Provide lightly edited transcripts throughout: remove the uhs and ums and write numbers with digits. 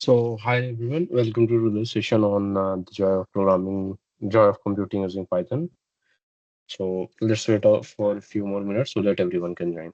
Hi everyone, welcome to this session on the joy of programming, joy of computing using Python. Let's wait for a few more minutes so that everyone can join.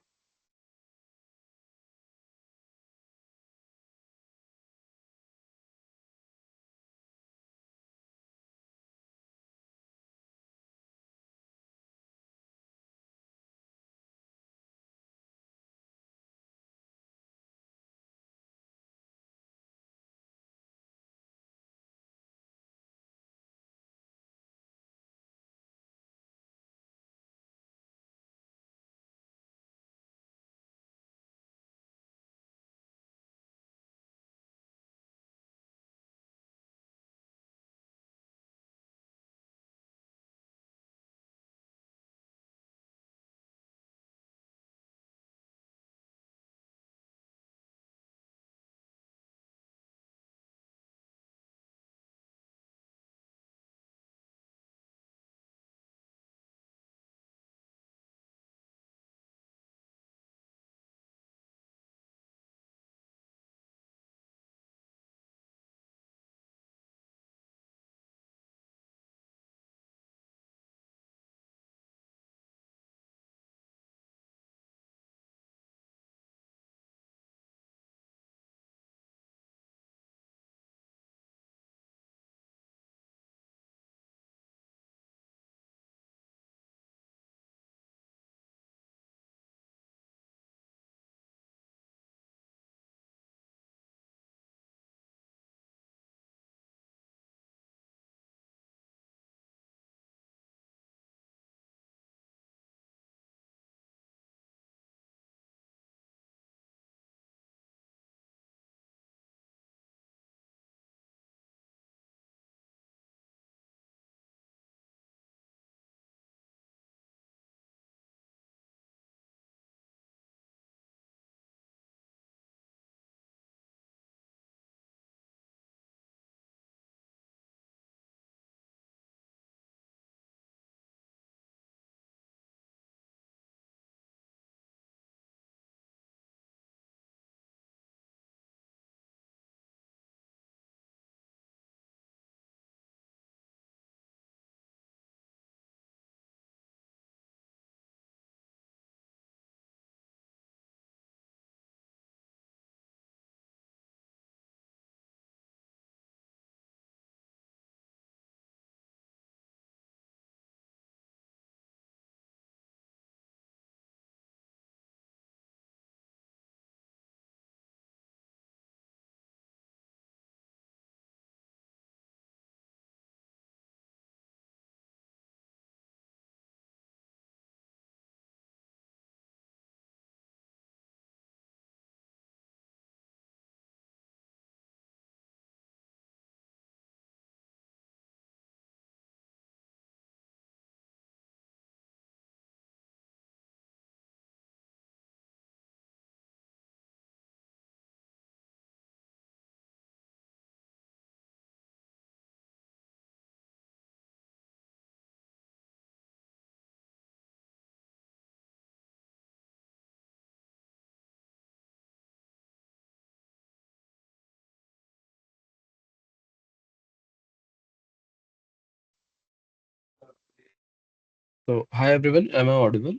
Hi everyone, am I audible?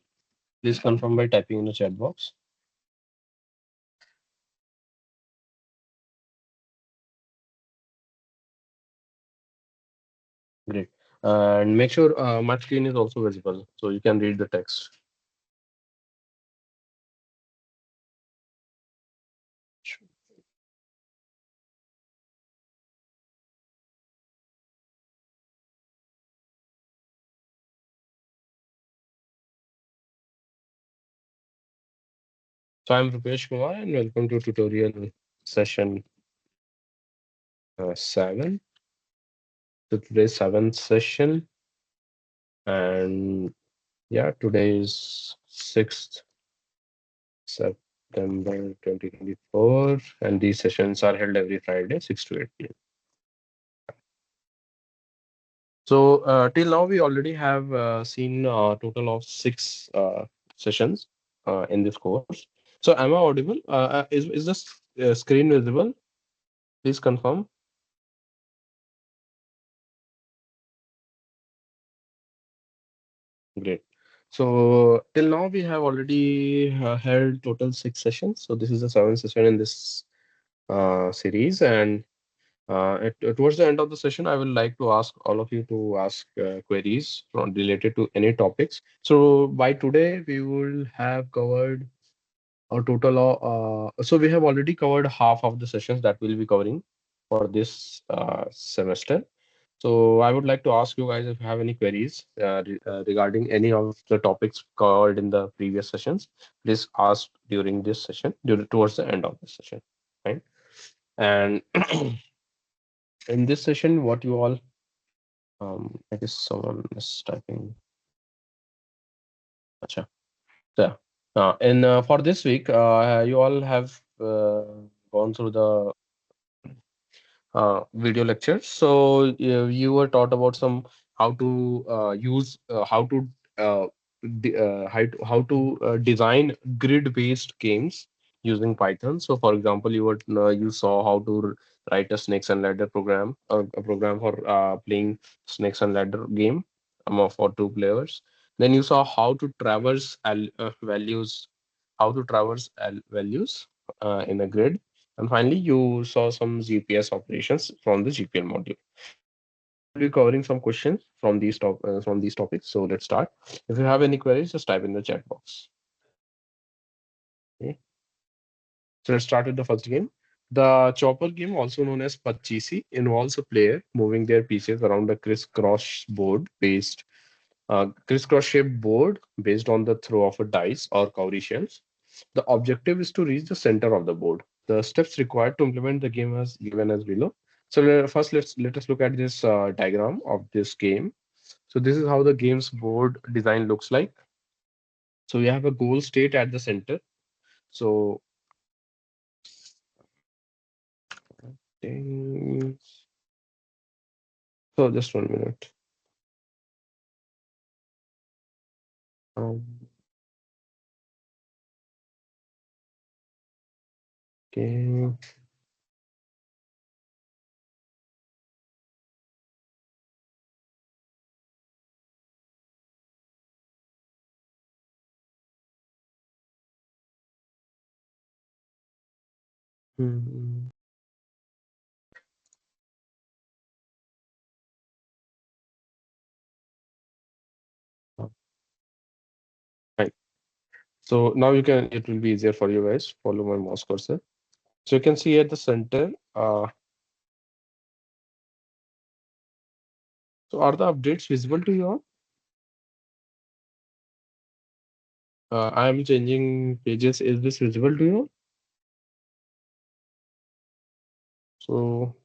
Please confirm by typing in the chat box. Great. And make sure my screen is also visible so you can read the text. I'm Rupesh Kumar and welcome to tutorial session 7. Today's seventh session, and yeah, today is 6th September 2024, and these sessions are held every Friday, 6 to 8 p.m. Till now, we already have seen a total of 6 sessions in this course. So am I audible? Is this screen visible? Please confirm. Great. So till now we have already held total 6 sessions. So this is the seventh session in this series, and towards the end of the session, I will like to ask all of you to ask queries related to any topics. So by today, we will have covered a total of, so we have already covered half of the sessions that we'll be covering for this semester. So I would like to ask you guys if you have any queries regarding any of the topics covered in the previous sessions. Please ask during this session, towards the end of the session, right? And in this session, what you all, I guess someone is typing. Acha. Yeah. And for this week, you all have gone through the video lectures. So you were taught about some how to use how to design grid-based games using Python. So for example, you saw how to write a snakes and ladder program, a program for playing snakes and ladder game for two players. Then you saw how to traverse values, values in a grid, and finally, you saw some GPS operations from the GPL module. Today, we'll be covering some questions from these topics. So let's start. If you have any queries, just type in the chat box. Okay. So let's start with the first game. The chopper game, also known as Pachisi, involves a player moving their pieces around a crisscross shaped board based on the throw of a dice or cowrie shells. The objective is to reach the center of the board. The steps required to implement the game as given as below. So first, let us look at this diagram of this game. So this is how the game's board design looks like. So we have a goal state at the center. So mm, just 1 minute. Um, okay. Hmm. Right. So now it will be easier for you guys. Follow my mouse cursor. So you can see at the center. So are the updates visible to you all? I am changing pages. Is this visible to you? So,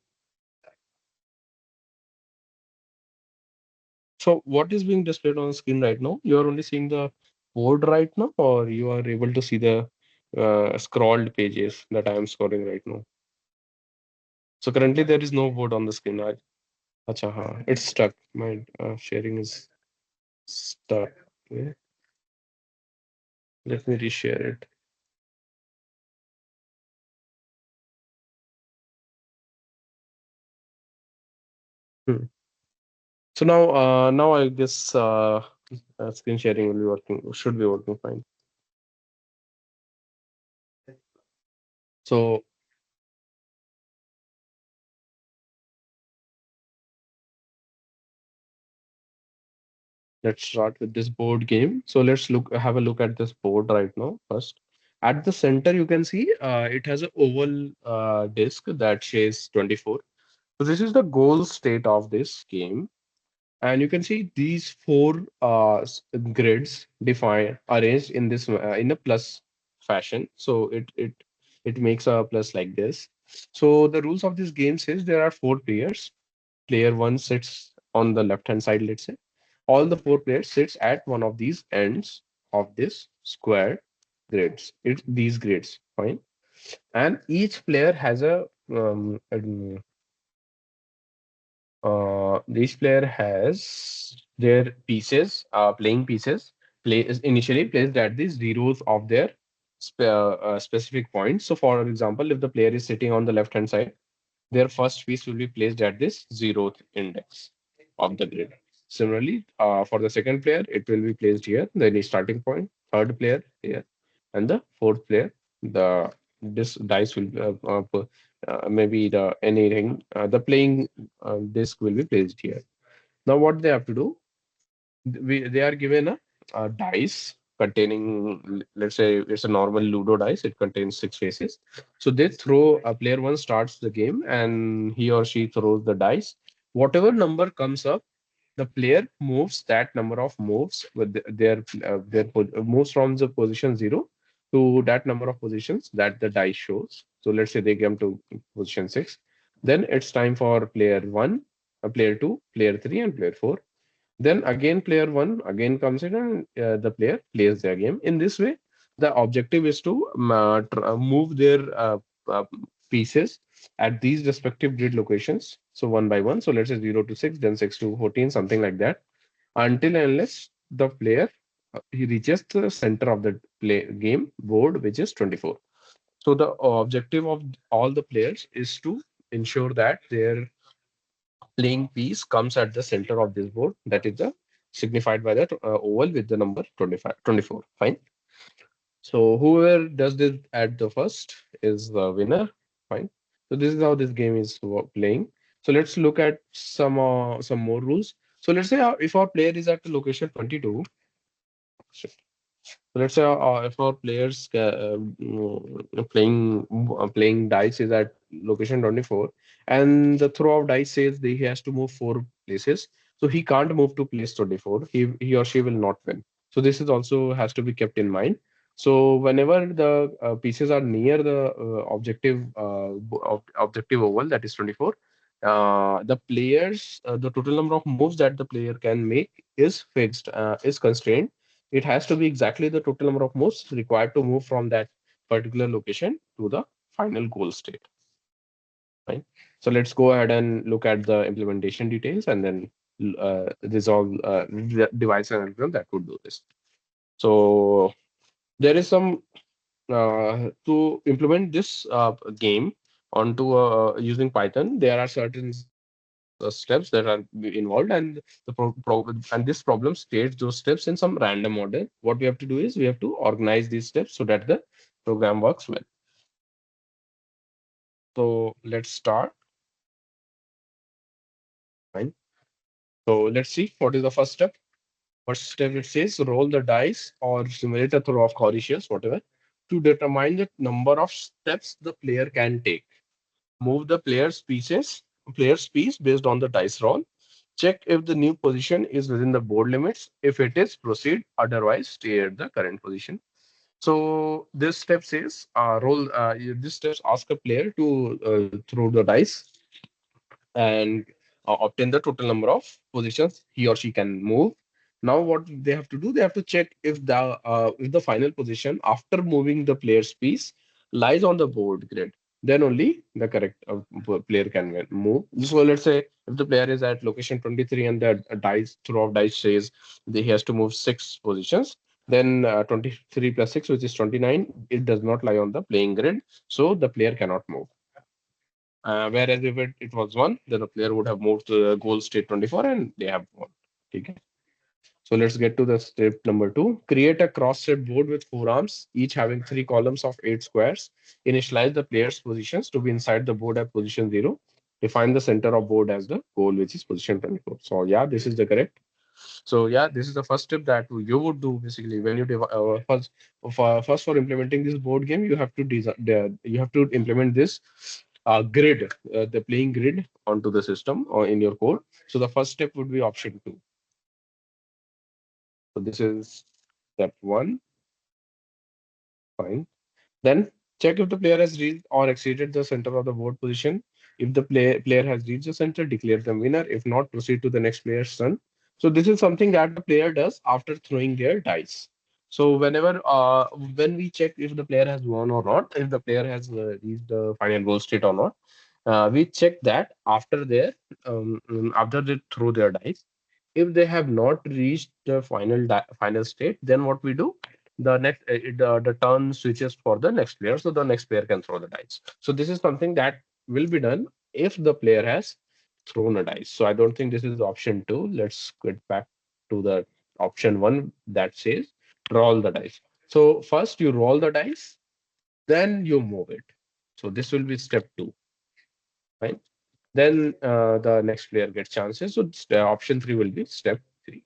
so what is being displayed on the screen right now? You are only seeing the board right now, or you are able to see the scrolled pages that I am scrolling right now. So currently there is no board on the screen. Acha, it's stuck. My sharing is stuck. Okay. Let me reshare it. Hmm. So now I guess screen sharing will be working. Should be working fine. So let's start with this board game. So let's have a look at this board right now first. At the center, you can see it has an oval disc that says 24. So this is the goal state of this game. And you can see these four grids arranged in this in a plus fashion. So it makes a plus like this. So the rules of this game says there are four players. Player one sits on the left hand side, let's say. All the four players sits at one of these ends of this square these grids, fine. And each player has each player has their pieces, playing pieces, initially placed at the zeros of their specific points. So, for example, if the player is sitting on the left hand side, their first piece will be placed at this zeroth index of the grid. Similarly, for the second player, it will be placed here, the starting point, third player here, and the fourth player. The this dice will maybe the anything the playing disc will be placed here. Now, what they have to do, they are given a dice containing, let's say it's a normal Ludo dice. It contains six faces. So they throw, player one starts the game and he or she throws the dice. Whatever number comes up, the player moves that number of moves with moves from the position zero to that number of positions that the dice shows. So let's say they come to position six. Then it's time for player one, player two, player three, and player four. Then again, player one again comes in and the player plays their game. In this way, the objective is to move their uh, pieces at these respective grid locations. So one by one. So let's say 0 to 6, then 6 to 14, something like that, until and unless the player he reaches the center of the play game board, which is 24. So the objective of all the players is to ensure that their playing piece comes at the center of this board, that is the signified by that oval with the number 25, 24. Fine. So whoever does this at the first is the winner. Fine. So this is how this game is playing. So let's look at some more rules. So let's say if our player is at the location 22. So let's say if our players playing dice is at location 24, and the throw of dice says that he has to move four places. So he can't move to place 24. He or she will not win. So this is also has to be kept in mind. So whenever the pieces are near the objective oval, that is 24, the total number of moves that the player can make is fixed, is constrained. It has to be exactly the total number of moves required to move from that particular location to the final goal state. Right. So let's go ahead and look at the implementation details and then resolve device and algorithm that would do this. So there is some to implement this game onto using Python. There are certain steps that are involved, and and this problem states those steps in some random order. What we have to do is we have to organize these steps so that the program works well. So let's start. Fine. So let's see what is the first step. First step, it says roll the dice or simulate a throw of Mauritius, whatever, to determine the number of steps the player can take. Move the player's piece based on the dice roll. Check if the new position is within the board limits. If it is, proceed. Otherwise, stay at the current position. So this step says this steps ask a player to throw the dice and obtain the total number of positions he or she can move. Now, what they have to do, they have to check if the final position after moving the player's piece lies on the board grid. Then only the correct player can move. So let's say if the player is at location 23 and the dice throw of dice says that he has to move six positions, then 23 plus 6, which is 29, it does not lie on the playing grid, so the player cannot move. Whereas if it was one, then the player would have moved to the goal state 24 and they have won. Okay. So let's get to the step number two. Create a cross-set board with four arms, each having three columns of eight squares. Initialize the player's positions to be inside the board at position zero. Define the center of board as the goal, which is position 24. So yeah, this is the correct. So yeah, this is the first step that you would do basically when you first for implementing this board game, you have to you have to implement this grid, the playing grid onto the system or in your code. So the first step would be option two. So this is step one. Fine. Then check if the player has reached or exceeded the center of the board position. If the player has reached the center, declare them winner. If not, proceed to the next player's turn. So this is something that the player does after throwing their dice. So when we check if the player has won or not, if the player has reached the final goal state or not, we check that after they throw their dice. If they have not reached the final state, then what we do? The turn switches for the next player, so the next player can throw the dice. So this is something that will be done if the player has thrown a dice. So I don't think this is option two. Let's get back to the option one that says roll the dice. So first you roll the dice, then you move it. So this will be step two, right? Then the next player gets chances. So option three will be step three.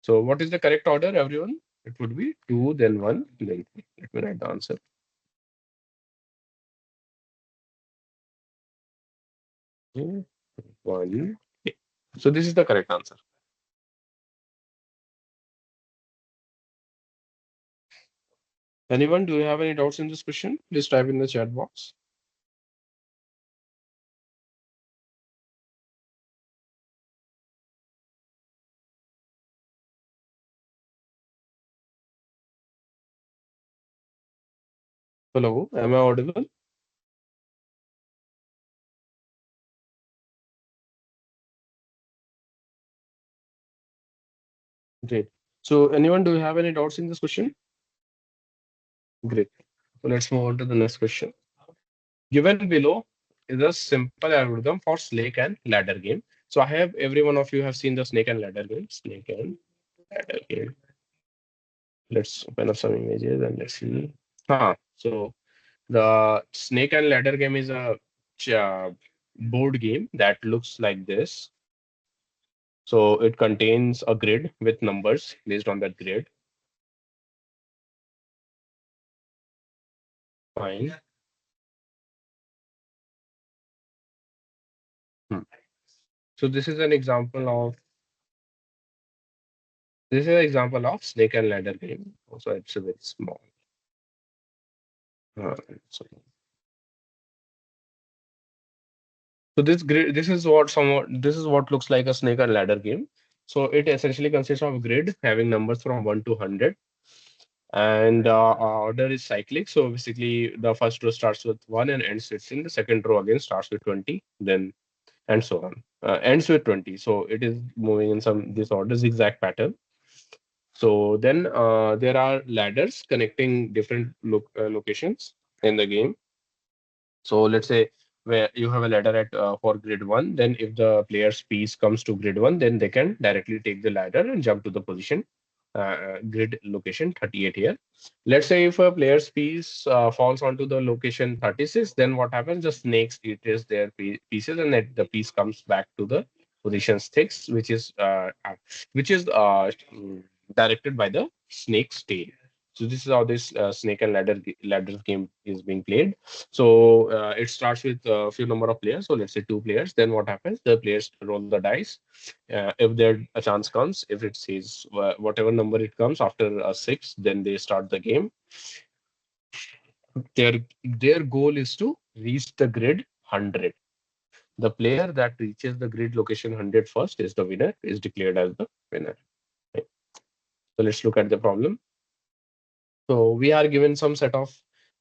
So what is the correct order, everyone? It would be two, then one, then three. Let me write the answer. Two, one. Okay. So this is the correct answer. Anyone, do you have any doubts in this question? Please type in the chat box. Hello, am I audible? Great. So anyone, do you have any doubts in this question? Great. So let's move on to the next question. Given below is a simple algorithm for snake and ladder game. So I have every one of you have seen the snake and ladder game. Snake and ladder game. Let's open up some images and let's see. So the snake and ladder game is a board game that looks like this. So it contains a grid with numbers based on that grid. Fine. Hmm. So this is an example of snake and ladder game. Also, it's a very small. Uh, so, so this is what looks like a snake and ladder game. So it essentially consists of a grid having numbers from 1 to 100, and our order is cyclic. So basically, the first row starts with 1 and ends with 16. The second row again starts with 20, then and so on. Ends with 20. So it is moving in some this order zigzag pattern. So then there are ladders connecting different locations in the game. So let's say where you have a ladder at for grid one, then if the player's piece comes to grid one, then they can directly take the ladder and jump to the position grid location 38 here. Let's say if a player's piece falls onto the location 36, then what happens? The snakes eats their pieces, and the piece comes back to the position 6, which is directed by the snake's tail. So this is how this snake and ladder game is being played. So it starts with a few number of players. So let's say two players. Then what happens? The players roll the dice. If there a chance comes, if it says whatever number it comes after a six, then they start the game. Their goal is to reach the grid 100. The player that reaches the grid location 100 first is the winner. Is declared as the winner. Right? So let's look at the problem. So we are given some set of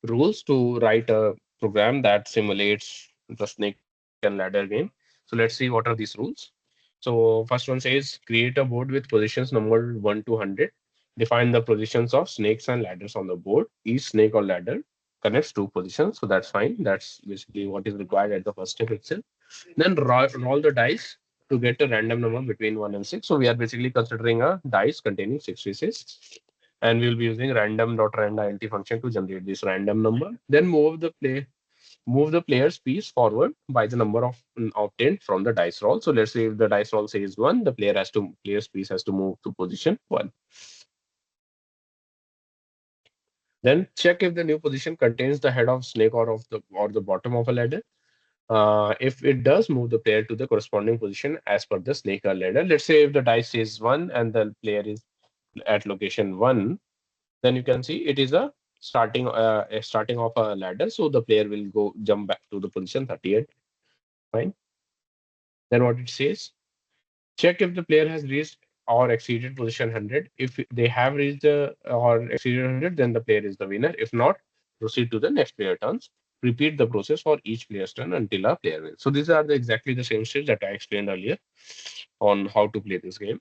rules to write a program that simulates the snake and ladder game. So let's see what are these rules. So first one says create a board with positions numbered 1 to 100. Define the positions of snakes and ladders on the board. Each snake or ladder connects two positions. So that's fine. That's basically what is required at the first step itself. Then roll the dice to get a random number between 1 and 6. So we are basically considering a dice containing 6 pieces. And we'll be using random.randint function to generate this random number. Then move the player's piece forward by the number of obtained from the dice roll. So let's say if the dice roll says 1, the player's piece has to move to position 1. Then check if the new position contains the head of snake or the bottom of a ladder. If it does, move the player to the corresponding position as per the snake or ladder. Let's say if the dice says 1 and the player is at location 1, then you can see it is a starting of a ladder. So the player will go jump back to the position 38. Fine. Then what it says, check if the player has reached or exceeded position 100. If they have reached or exceeded 100, then the player is the winner. If not, proceed to the next player turns. Repeat the process for each player's turn until a player wins. So these are exactly the same steps that I explained earlier on how to play this game.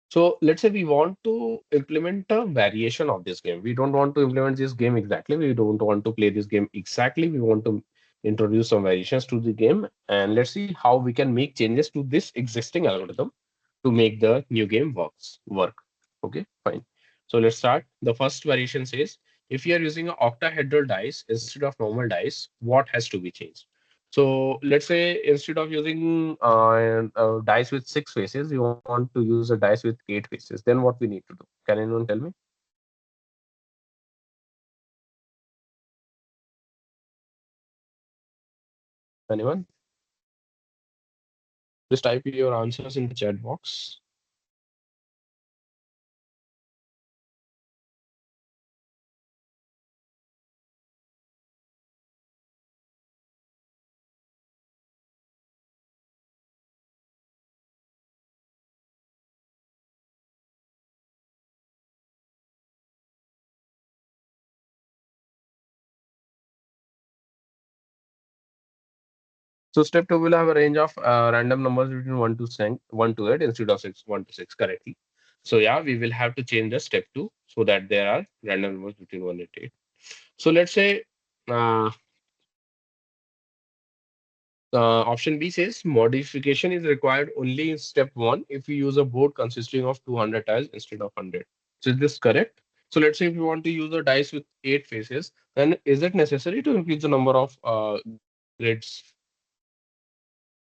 So let's say we want to implement a variation of this game. We don't want to implement this game exactly. We don't want to play this game exactly. We want to introduce some variations to the game, and let's see how we can make changes to this existing algorithm to make the new game work. Okay, fine. So let's start. The first variation says if you are using an octahedral dice instead of normal dice, what has to be changed? So let's say instead of using a dice with six faces, you want to use a dice with eight faces. Then what we need to do? Can anyone tell me? Anyone? Just type your answers in the chat box. So step two will have a range of random numbers between 1 to 8 instead of 1 to 6 correctly. So yeah, we will have to change the step two so that there are random numbers between 1 and 8. So let's say uh, option B says modification is required only in step one if you use a board consisting of 200 tiles instead of 100. So is this correct? So let's say if you want to use a dice with eight faces, then is it necessary to increase the number of grids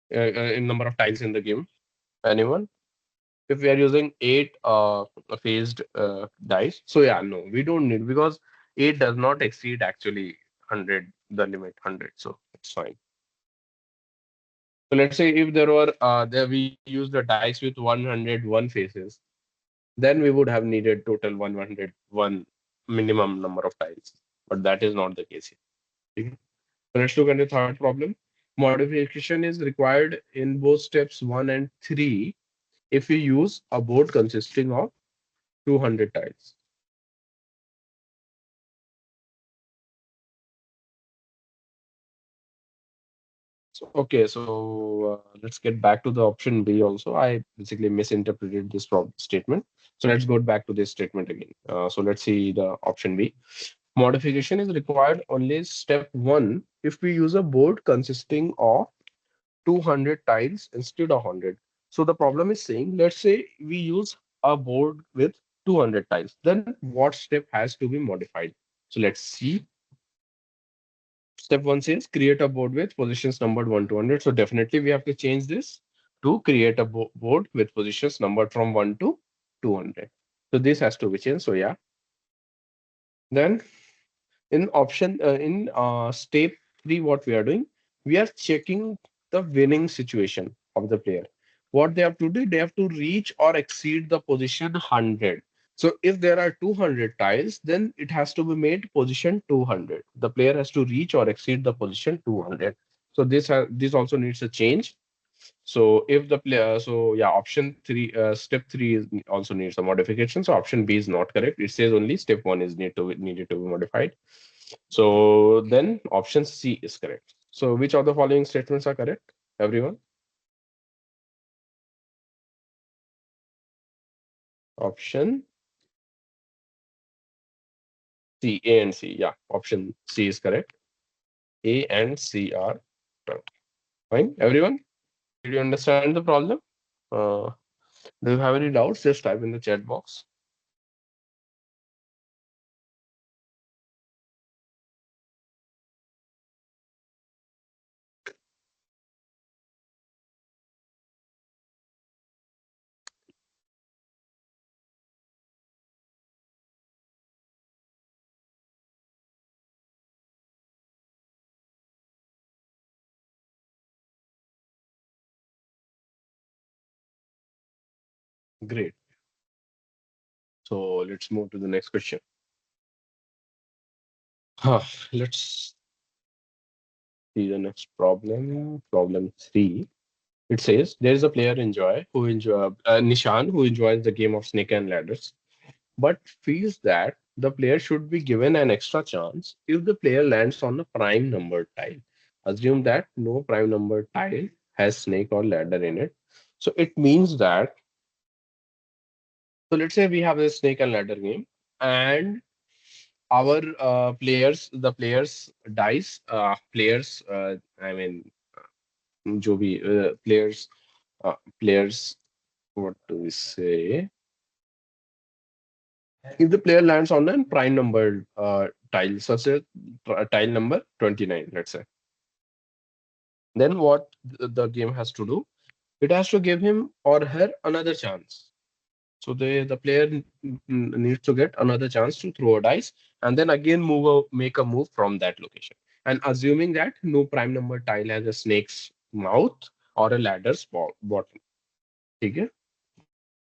in number of tiles in the game? Anyone? If we are using eight phased dice, so yeah, no, we don't need because eight does not exceed actually 100, the limit 100, so it's fine. So let's say if there were there we use the dice with 101 faces, then we would have needed total 101 minimum number of tiles, but that is not the case here. Okay. So let's look at the third problem. Modification is required in both steps one and three if we use a board consisting of 200 tiles. So, okay, so let's get back to the option B also. I basically misinterpreted this statement. So let's go back to this statement again. So let's see the option B. Modification is required only step one if we use a board consisting of 200 tiles instead of 100. So the problem is saying, let's say we use a board with 200 tiles, then what step has to be modified? So let's see. Step one says create a board with positions numbered 1 to 100. So definitely we have to change this to create a board with positions numbered from 1 to 200. So this has to be changed. So yeah. Then in step three, what we are doing, we are checking the winning situation of the player. What they have to do, they have to reach or exceed the position 100. So if there are 200 tiles, then it has to be made position 200. The player has to reach or exceed the position 200. So this also needs a change. So if the player, so yeah, option three, step three is also needs a modification. So option B is not correct. It says only step one is needed to be modified. So then option C is correct. So which of the following statements are correct? Everyone? Option C, A and C. Yeah, option C is correct. A and C are correct. Fine. Everyone? Did you understand the problem? Uh, do you have any doubts? Just type in the chat box. Great. So let's move to the next question. Let's see the next problem. Problem three. It says there is a player Nishan who enjoys the game of snake and ladders, but feels that the player should be given an extra chance if the player lands on a prime number tile. Assume that no prime number tile has snake or ladder in it. So it means that, so let's say we have a snake and ladder game, and our the players dice, I mean, जो भी players, what do we say? If the player lands on a prime number tile, such as tile number 29, let's say, then what the game has to do? It has to give him or her another chance. So the player needs to get another chance to throw a dice and then again make a move from that location. And assuming that no prime number tile has a snake's mouth or a ladder's bottom. Okay?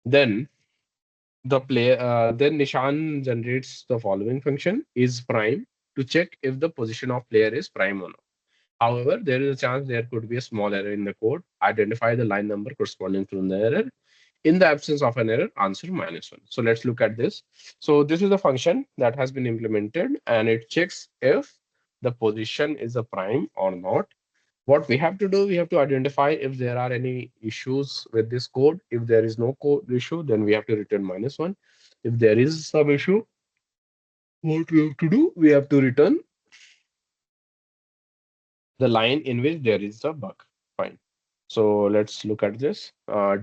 Then then Nishan generates the following function is prime to check if the position of player is prime or not. However, there is a chance there could be a small error in the code. Identify the line number corresponding to the error. In the absence of an error, answer -1. So let's look at this. So this is a function that has been implemented and it checks if the position is a prime or not. What we have to do, we have to identify if there are any issues with this code. If there is no code issue, then we have to return -1. If there is some issue, what we have to do, we have to return the line in which there is a bug. Fine. So let's look at this.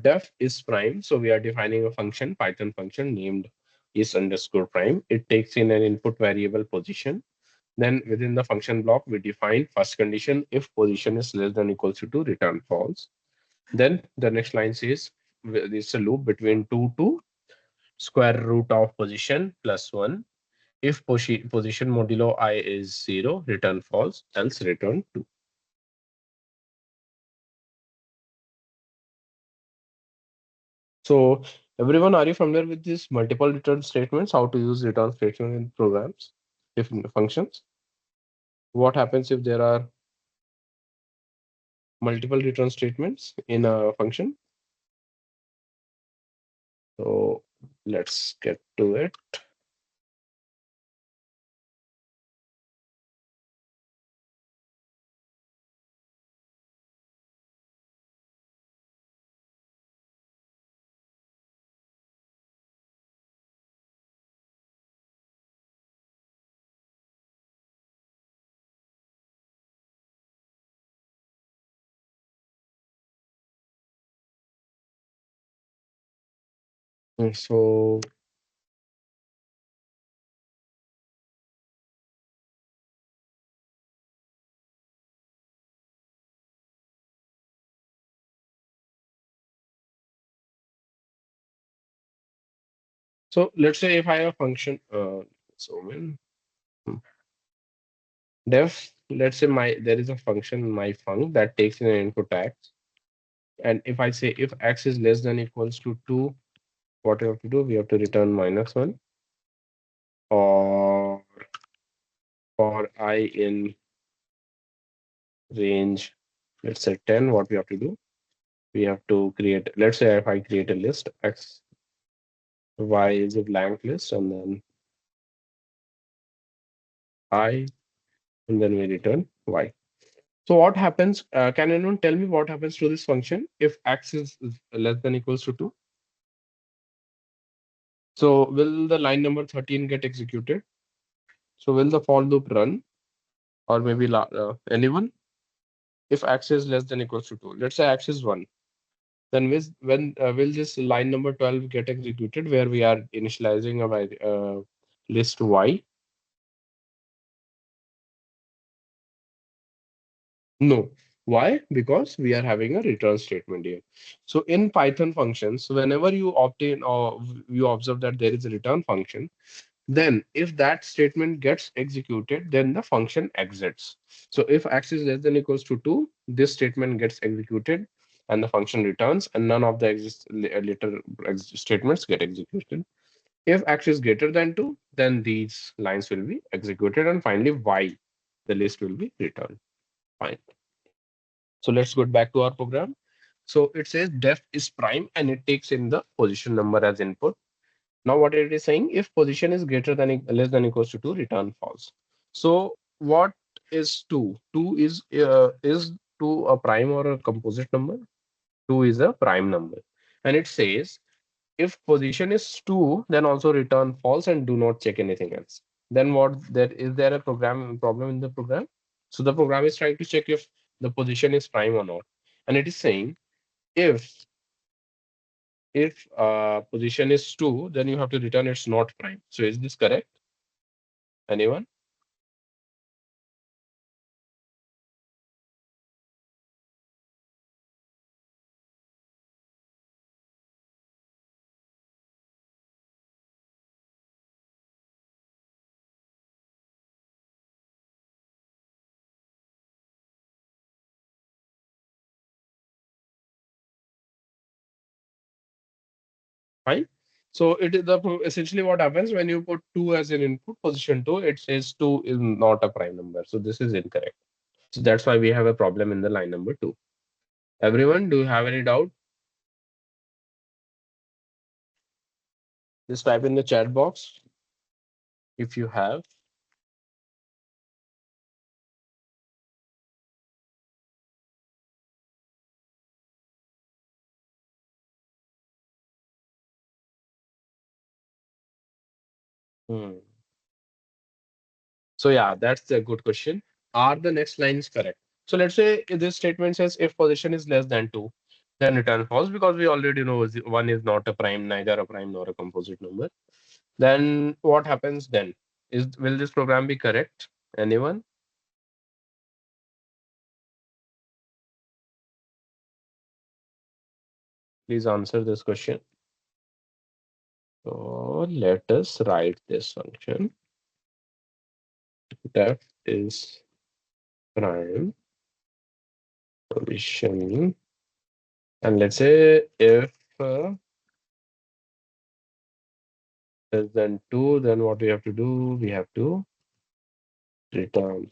Def is prime. So we are defining a function, Python function named is underscore prime. It takes in an input variable position. Then within the function block, we define first condition. If position is less than equals to 2, return false. Then the next line says it's a loop between 2 to square root of position plus 1. If position modulo I is 0, return false, else return 2. So everyone, are you familiar with these multiple return statements? How to use return statement in programs, different functions? What happens if there are multiple return statements in a function? So let's get to it. So let's say if I have a function, so when hmm, def, let's say there is a function my func that takes in an input x, and if I say if x is less than equals to 2, what we have to do? We have to return -1, or for I in range, let's say 10, what we have to do? We have to create, let's say if I create a list, x, y is a blank list, and then I, and then we return y. So what happens? Can anyone tell me what happens to this function if x is less than equals to 2? So will the line number 13 get executed? So will the for loop run? Or maybe anyone? If x is less than equals to 2, let's say x is 1. Then will this line number 12 get executed where we are initializing a list y? No. Why? Because we are having a return statement here. So in Python functions, whenever you obtain or you observe that there is a return function, then if that statement gets executed, then the function exits. So if x is less than equals to 2, this statement gets executed and the function returns, and none of the later statements get executed. If x is greater than 2, then these lines will be executed, and finally y, the list will be returned. Fine. So let's go back to our program. So it says def is prime and it takes in the position number as input. Now what it is saying, if position is greater than less than equals to 2, return false. So what is 2? 2 is 2 a prime or a composite number? 2 is a prime number. And it says if position is 2, then also return false and do not check anything else. then what there is there a problem in the program? So the program is trying to check if the position is prime or not, and it is saying if position is 2, then you have to return it's not prime. So is this correct? Anyone? Fine. So it is essentially what happens when you put 2 as an input, position 2, it says 2 is not a prime number. So this is incorrect. So that's why we have a problem in the line number 2. Everyone, do you have any doubt? Just type in the chat box if you have. Hmm. So yeah, that's a good question. Are the next lines correct? So let's say this statement says if position is less than 2, then return false because we already know 1 is not a prime, neither a prime nor a composite number. Then what happens then? Will this program be correct? Anyone? Please answer this question. So let us write this function. Def is prime position. And let's say if less than 2, then what we have to do? We have to return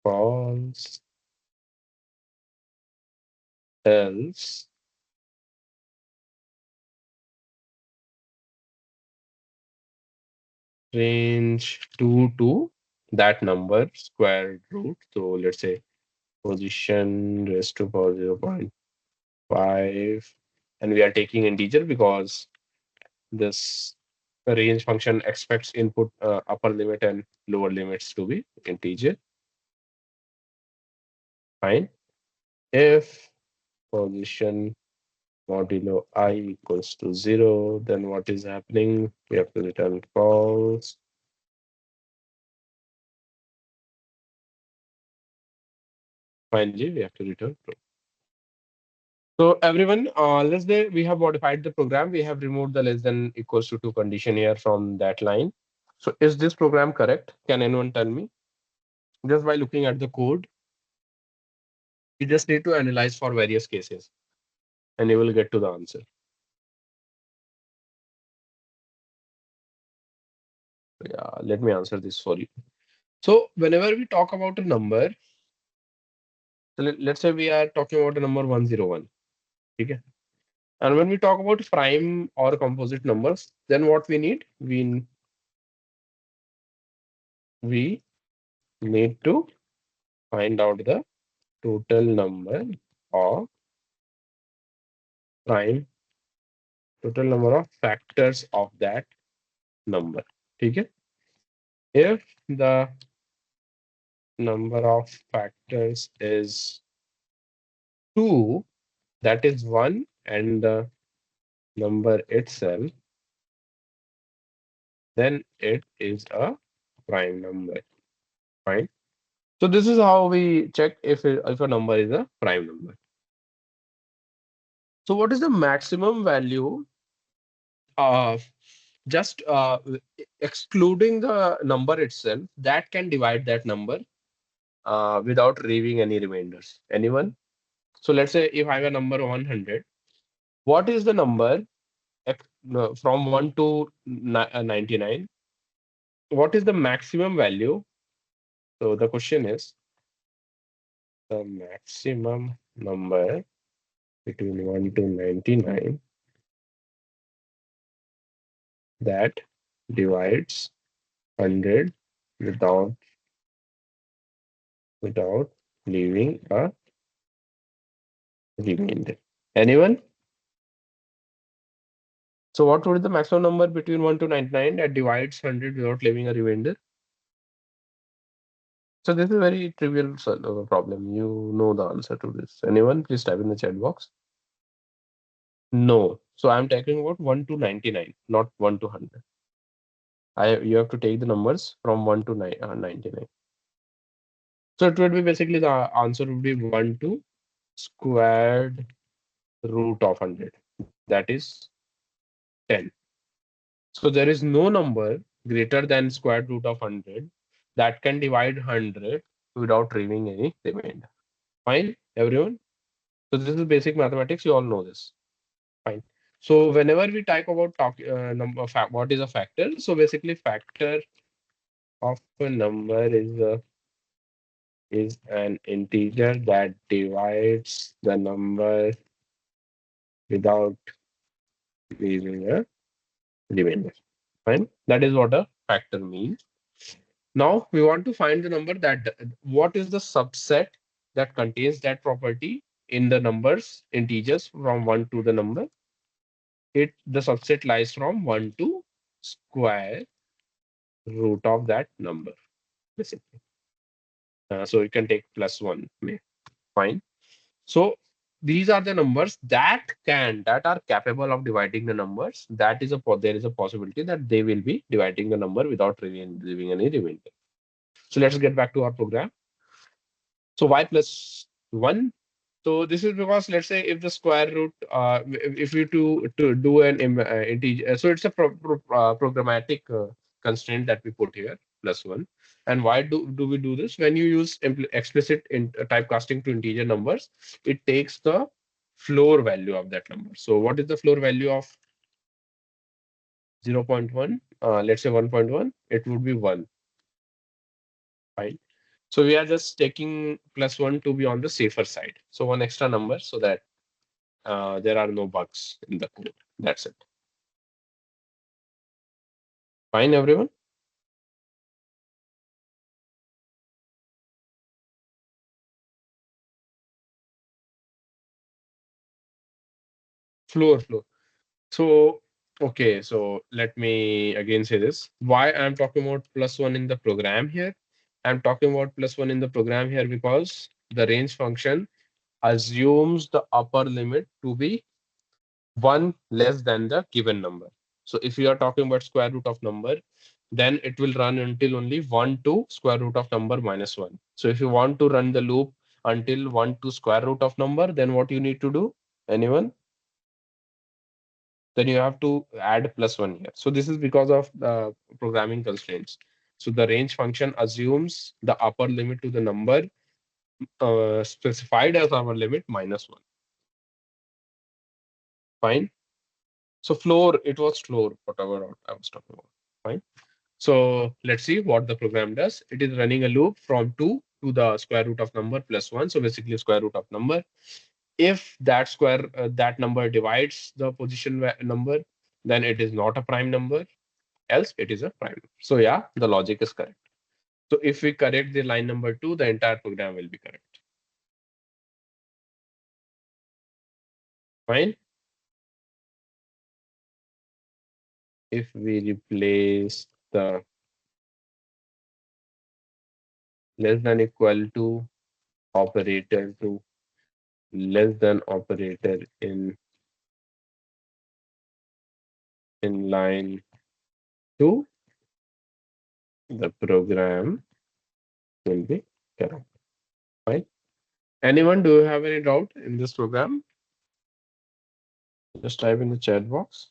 false, else range 2 to that number square root. So let's say position raised to power 0.5, and we are taking integer because this range function expects input upper limit and lower limits to be integer. Fine. If position modulo I equals to 0, then what is happening? We have to return false. Finally, we have to return true. So everyone, let's say we have modified the program. We have removed the less than equals to 2 condition here from that line. So is this program correct? Can anyone tell me? Just by looking at the code, you just need to analyze for various cases and you will get to the answer. Yeah, let me answer this for you. So whenever we talk about a number, so let's say we are talking about a number 101. Okay? And when we talk about prime or composite numbers, then what we need? We need to find out the total number of prime, total number of factors of that number. Okay? If the number of factors is 2, that is 1, and the number itself, then it is a prime number. Fine. So this is how we check if a number is a prime number. So what is the maximum value of just excluding the number itself that can divide that number without leaving any remainders? Anyone? So let's say if I have a number 100, what is the number no, from 1 to 99? What is the maximum value? So the question is the maximum number between 1 to 99 that divides 100 without leaving a remainder. Anyone? So what would be the maximum number between 1 to 99 that divides 100 without leaving a remainder? So this is a very trivial problem. You know the answer to this. Anyone, please type in the chat box. No. So I'm talking about 1 to 99, not 1 to 100. You have to take the numbers from 1 to 99. So it would be basically the answer would be 1 to squared root of 100. That is 10. So there is no number greater than square root of 100 that can divide 100 without leaving any remainder. Fine, everyone? So this is basic mathematics. You all know this. Fine. So whenever we talk about number what is a factor? So basically, factor of a number is an integer that divides the number without leaving a remainder. Fine. That is what a factor means. Now we want to find the number that what is the subset that contains that property in the numbers integers from 1 to the number. The subset lies from 1 to square root of that number basically. So you can take plus 1. Fine. So these are the numbers that are capable of dividing the numbers. There is a possibility that they will be dividing the number without leaving any remainder. So let's get back to our program. So y plus 1. So this is because let's say if the square root, if you to do an integer, so it's a programmatic constraint that we put here plus 1. And why do we do this? When you use explicit typecasting to integer numbers, it takes the floor value of that number. So what is the floor value of 0.1? Let's say 1.1. It would be 1. Fine. So we are just taking plus 1 to be on the safer side. So one extra number so that there are no bugs in the code. That's it. Fine, everyone. Floor. So, okay. So let me again say this. Why I'm talking about plus 1 in the program here? I'm talking about plus 1 in the program here because the range function assumes the upper limit to be 1 less than the given number. So if you are talking about square root of number, then it will run until only 1 to square root of number minus 1. So if you want to run the loop until 1 to square root of number, then what you need to do? Anyone? Then you have to add plus 1 here. So this is because of the programming constraints. So the range function assumes the upper limit to the number specified as our limit minus 1. Fine. So floor, it was floor, whatever I was talking about. Fine. So let's see what the program does. It is running a loop from 2 to the square root of number plus 1. So basically square root of number. If that number divides the number, then it is not a prime number. Else it is a prime. So yeah, the logic is correct. So if we correct the line number 2, the entire program will be correct. Fine. If we replace the less than equal to operator to less than operator in line 2, the program will be correct. Fine. Anyone, do you have any doubt in this program? Just type in the chat box.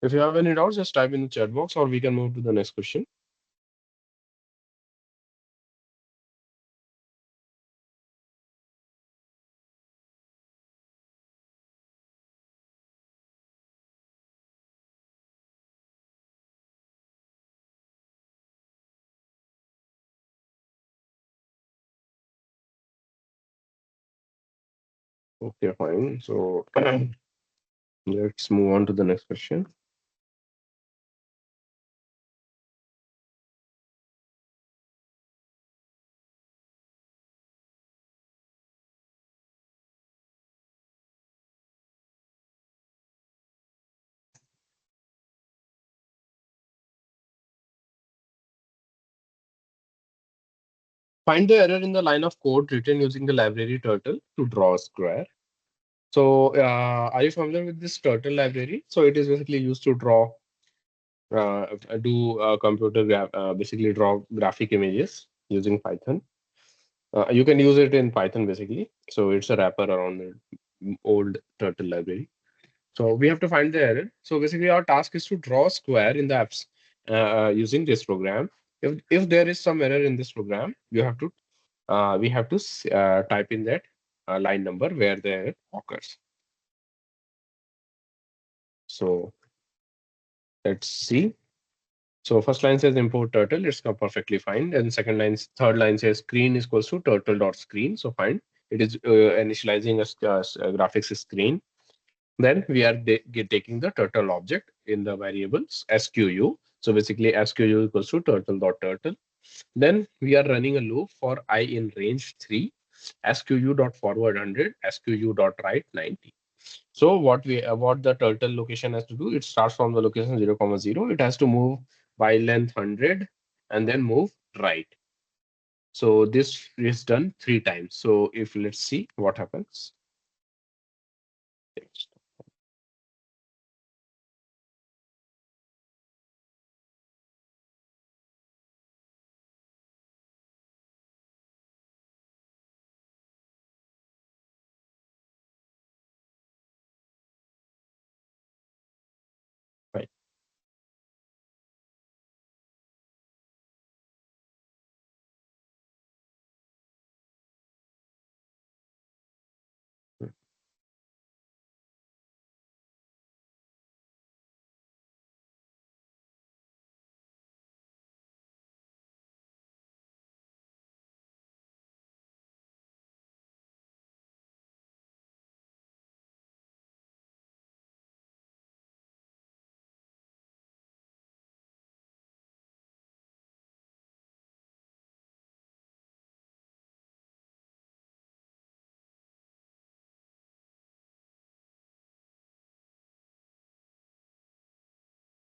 If you have any doubts, just type in the chat box or we can move to the next question. Okay, fine. So let's move on to the next question. Find the error in the line of code written using the library turtle to draw a square. So, are you familiar with this turtle library? So, it is basically used to draw, do basically draw graphic images using Python. You can use it in Python basically. So, it's a wrapper around the old turtle library. So, we have to find the error. So, basically, our task is to draw a square in the apps using this program. If there is some error in this program, we have to type in that line number where the error occurs. So let's see. So first line says import turtle, it's come perfectly fine. And third line says screen is equals to turtle dot screen. So fine. It is initializing a graphics screen. Then we are taking the turtle object in the variables SQU. So basically SQU equals to turtle dot turtle. Then we are running a loop for I in range 3, SQU dot forward 100, SQU dot right 90. So what the turtle location has to do, it starts from the location 0, comma 0. It has to move by length 100 and then move right. So this is done 3 times. So if let's see what happens. Right.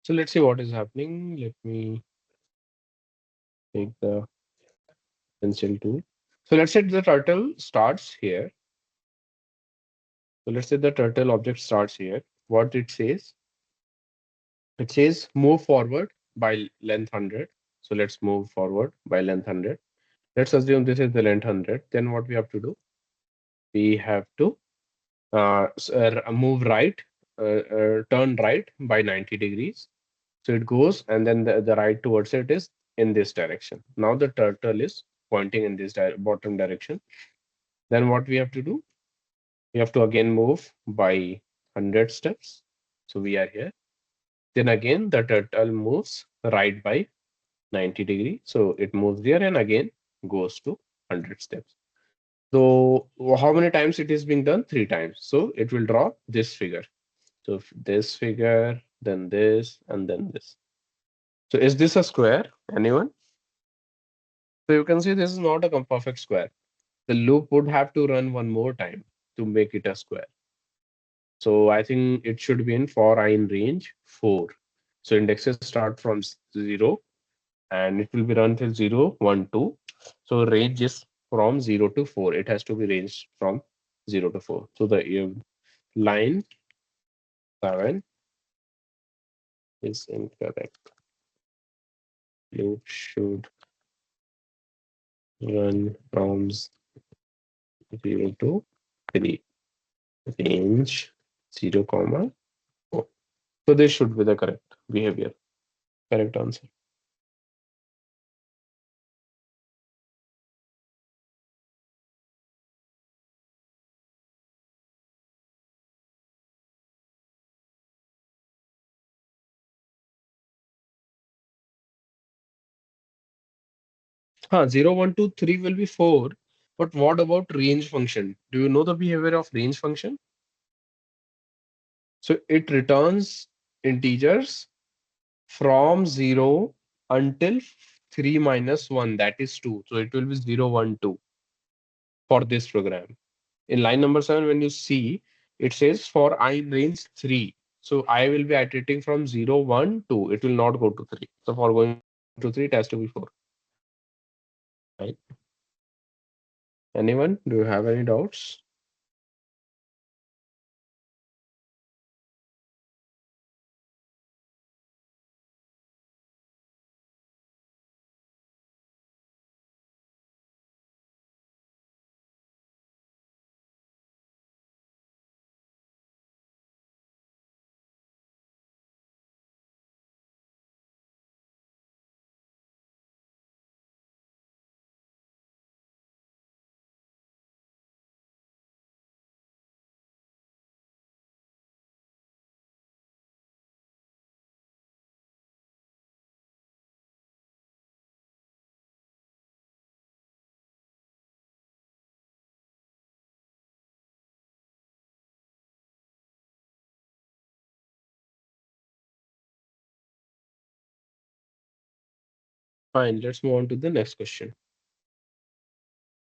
So let's see what is happening. Let me take the pencil tool. So let's say the turtle starts here. So let's say the turtle object starts here. What it says move forward by length 100. So let's move forward by length 100. Let's assume this is the length 100. Then what we have to do? We have to move right, turn right by 90 degrees. So it goes, and then the right towards it is in this direction. Now the turtle is pointing in this bottom direction. Then what we have to do? We have to again move by 100 steps. So we are here. Then again, the turtle moves right by 90 degree. So it moves there and again goes to 100 steps. So how many times it is being done? 3 times. So it will draw this figure. So this figure, then this, and then this. So is this a square? Anyone? So you can see this is not a perfect square. The loop would have to run one more time to make it a square. So I think it should be in for I in range 4. So indexes start from 0 and it will be run till 0, 1, 2. So range is from 0 to 4. It has to be ranged from 0 to 4. So the line 7 is incorrect. Loop should run from 0 to 3. Range 0, comma 4. So this should be the correct behavior, correct answer. 0, 1, 2, 3 will be 4. But what about range function? Do you know the behavior of range function? So it returns integers from 0 until 3 minus 1, that is 2. So it will be 0, 1, 2 for this program. In line number 7, when you see, it says for I in range 3. So I will be iterating from 0, 1, 2. It will not go to 3. So for going to 3, it has to be 4. Right? Anyone? Do you have any doubts? Fine, let's move on to the next question.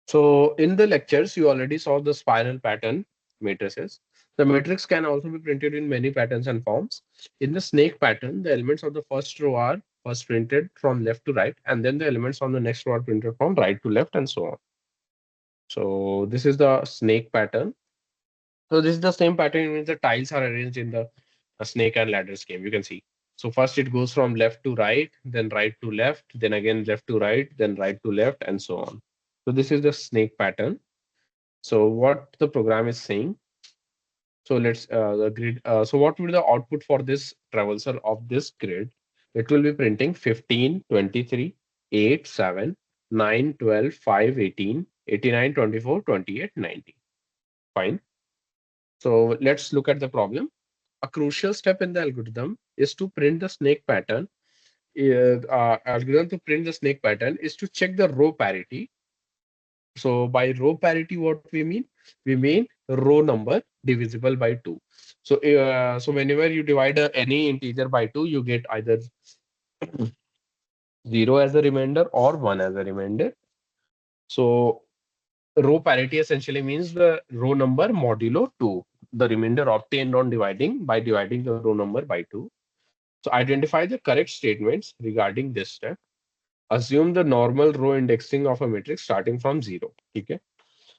So in the lectures, you already saw the spiral pattern matrices. The matrix can also be printed in many patterns and forms. In the snake pattern, the elements of the first row are first printed from left to right, and then the elements on the next row are printed from right to left, and so on. So this is the snake pattern. So this is the same pattern in which the tiles are arranged in the snake and ladders game. You can see. So first it goes from left to right, then right to left, then again left to right, then right to left, and so on. So this is the snake pattern. So what the program is saying. So let's the grid. So what will be the output for this traversal of this grid? It will be printing 15, 23, 8, 7, 9, 12, 5, 18, 89, 24, 28, 90. Fine. So let's look at the problem. A crucial step in the algorithm is to print the snake pattern. Algorithm to print the snake pattern is to check the row parity. So by row parity, what we mean? We mean row number divisible by 2. So whenever you divide any integer by 2, you get either 0 as a remainder or 1 as a remainder. So row parity essentially means the row number modulo 2, the remainder obtained on dividing by dividing the row number by 2. So identify the correct statements regarding this step. Assume the normal row indexing of a matrix starting from 0. Okay.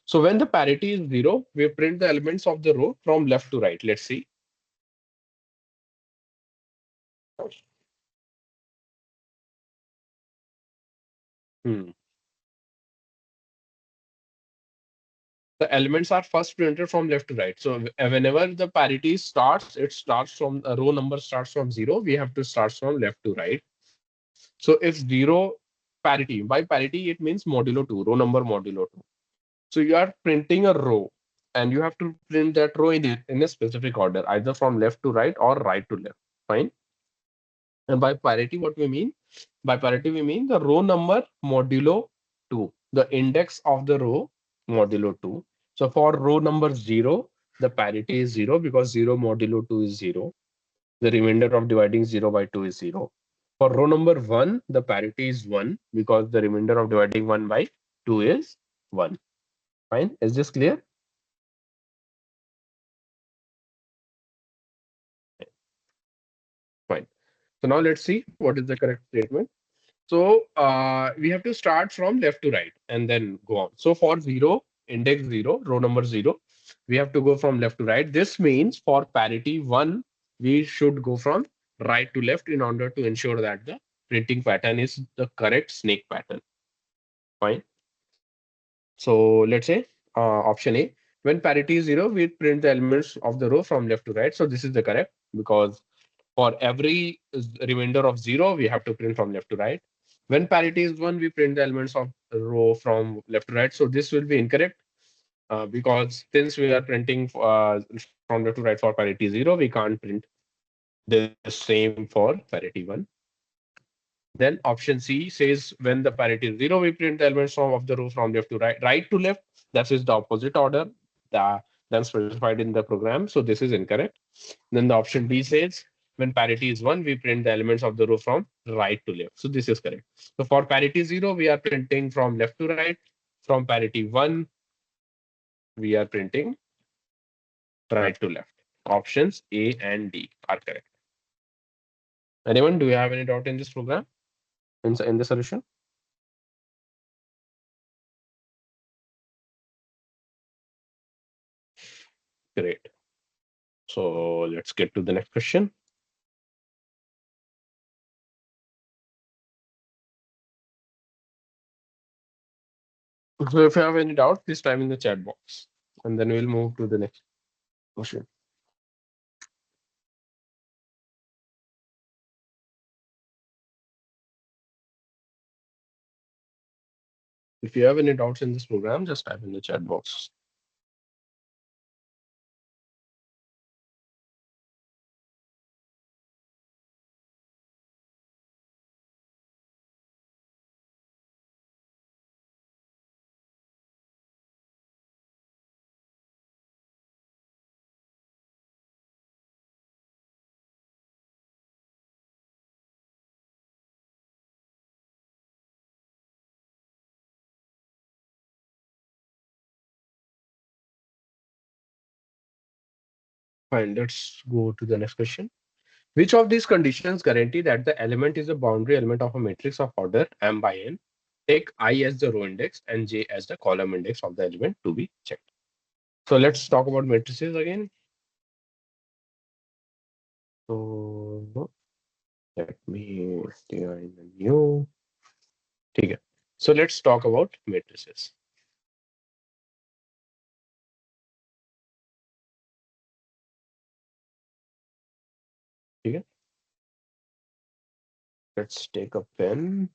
So when the parity is 0, we print the elements of the row from left to right. Let's see. Hmm. The elements are first printed from left to right. So whenever the parity starts, it starts from a row number starts from 0. We have to start from left to right. So if 0 parity, by parity, it means modulo 2, row number modulo 2. So you are printing a row and you have to print that row in a specific order, either from left to right or right to left. Fine. And by parity, what we mean? By parity, we mean the row number modulo 2, the index of the row modulo 2. So for row number 0, the parity is 0 because 0 modulo 2 is 0. The remainder of dividing 0 by 2 is 0. For row number 1, the parity is 1 because the remainder of dividing 1 by 2 is 1. Fine. Is this clear? Fine. So now let's see what is the correct statement. So we have to start from left to right and then go on. So for 0, index 0, row number 0, we have to go from left to right. This means for parity 1, we should go from right to left in order to ensure that the printing pattern is the correct snake pattern. Fine. So let's say option A, when parity is 0, we print the elements of the row from left to right. So this is the correct because for every remainder of 0, we have to print from left to right. When parity is 1, we print the elements of the row from left to right. So this will be incorrect because since we are printing from left to right for parity 0, we can't print the same for parity 1. Then option C says when the parity is zero, we print the elements of the row from left to right, right to left. That is the opposite order the, then specified in the program. So this is incorrect. Then the option B says when parity is one, we print the elements of the row from right to left. So this is correct. So for parity zero, we are printing from left to right. From parity one, we are printing right to left. Options A and D are correct. Anyone, do you have any doubt in this program? In the solution? Great. So let's get to the next question. So if you have any doubt, please type in the chat box, and then we'll move to the next question. If you have any doubts in this program, just type in the chat box. Fine, let's go to the next question. Which of these conditions guarantee that the element is a boundary element of a matrix of order m by n? Take I as the row index and j as the column index of the element to be checked. So let's talk about matrices again. So let me define a new. Okay. So let's talk about matrices. Okay. Let's take a pen.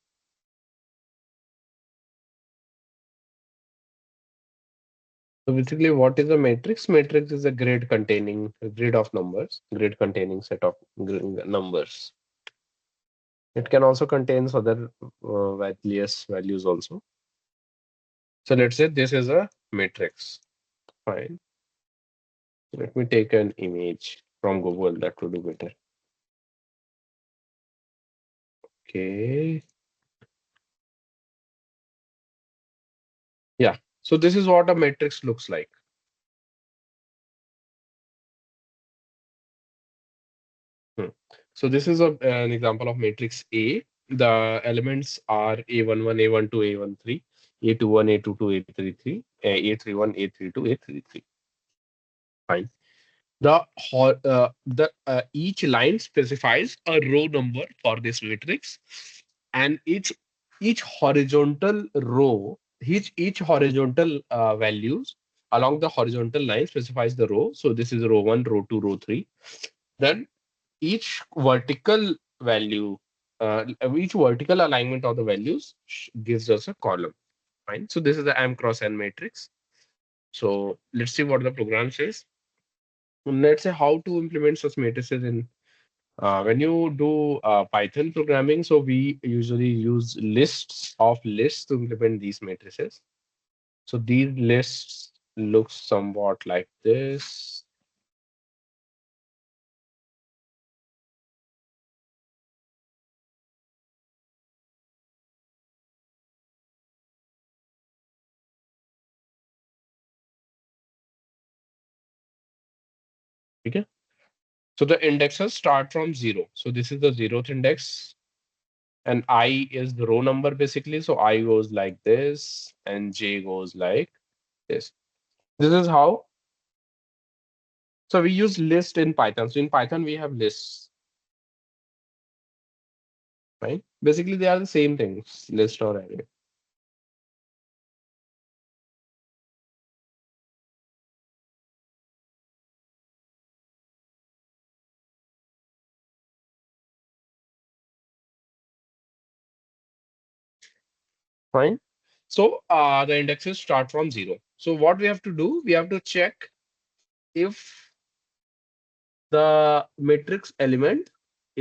So basically, what is a matrix? Matrix is a grid containing a grid of numbers, grid containing set of numbers. It can also contain other values also. So let's say this is a matrix. Fine. Let me take an image from Google. That would be better. Okay. Yeah. So this is what a matrix looks like. So this is an example of matrix A. The elements are A11, A12, A13, A21, A22, A33, A31, A32, A33. Fine. The each line specifies a row number for this matrix, and each horizontal row, each horizontal values along the horizontal line specifies the row. So this is row one, row two, row three. Then each vertical value, each vertical alignment of the values gives us a column. Fine. So this is the M cross N matrix. So let's see what the program says. Let's say how to implement such matrices in when you do Python programming. So we usually use lists of lists to implement these matrices. So these lists look somewhat like this. Okay. So the indexes start from zero. So this is the zeroth index, and I is the row number basically. So I goes like this, and J goes like this. This is how. So we use list in Python. So in Python we have lists, right? Basically they are the same things, list or array. Fine. So the indexes start from zero. So what we have to do, we have to check if the matrix element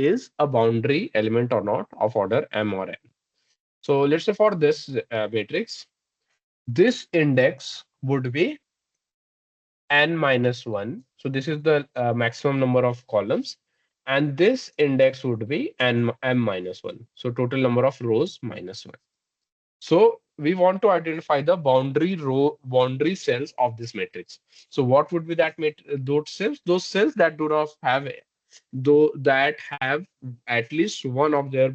is a boundary element or not of order m or n. So let's say for this matrix, this index would be n minus 1. So this is the maximum number of columns. And this index would be m minus 1. So total number of rows minus 1. So we want to identify the boundary cells of this matrix. So what would be that those cells? Those cells that do not have that have at least one of their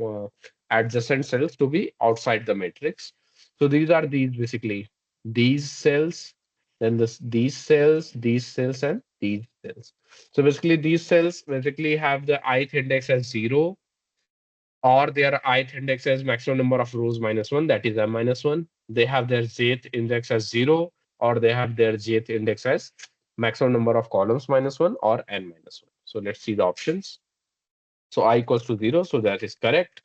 uh, adjacent cells to be outside the matrix. So these are these basically these cells, then these cells, and these cells. So basically these cells basically have the ith index as 0, or their ith index as maximum number of rows minus 1, that is m minus 1. They have their jth index as 0, or they have their jth index as maximum number of columns minus 1, or n minus 1. So let's see the options. So I equals to 0, so that is correct.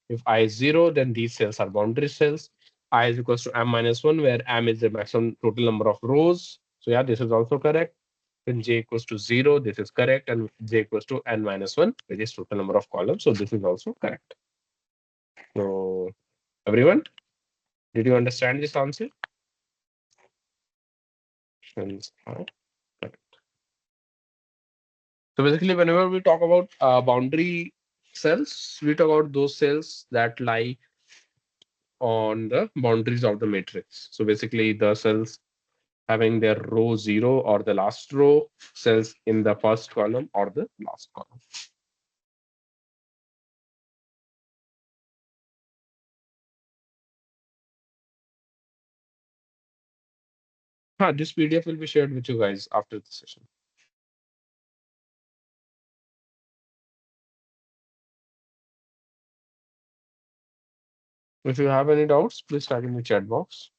If I is 0, then these cells are boundary cells. I is equals to m minus 1, where m is the maximum total number of rows. So yeah, this is also correct. Then j equals to 0, this is correct, and j equals to n minus 1, which is total number of columns. So this is also correct. So everyone, did you understand this answer? Options are correct. So basically, whenever we talk about boundary cells, we talk about those cells that lie on the boundaries of the matrix. So basically, the cells having their row 0 or the last row, cells in the first column or the last column. This PDF will be shared with you guys after the session. If you have any doubts, please type in the chat box.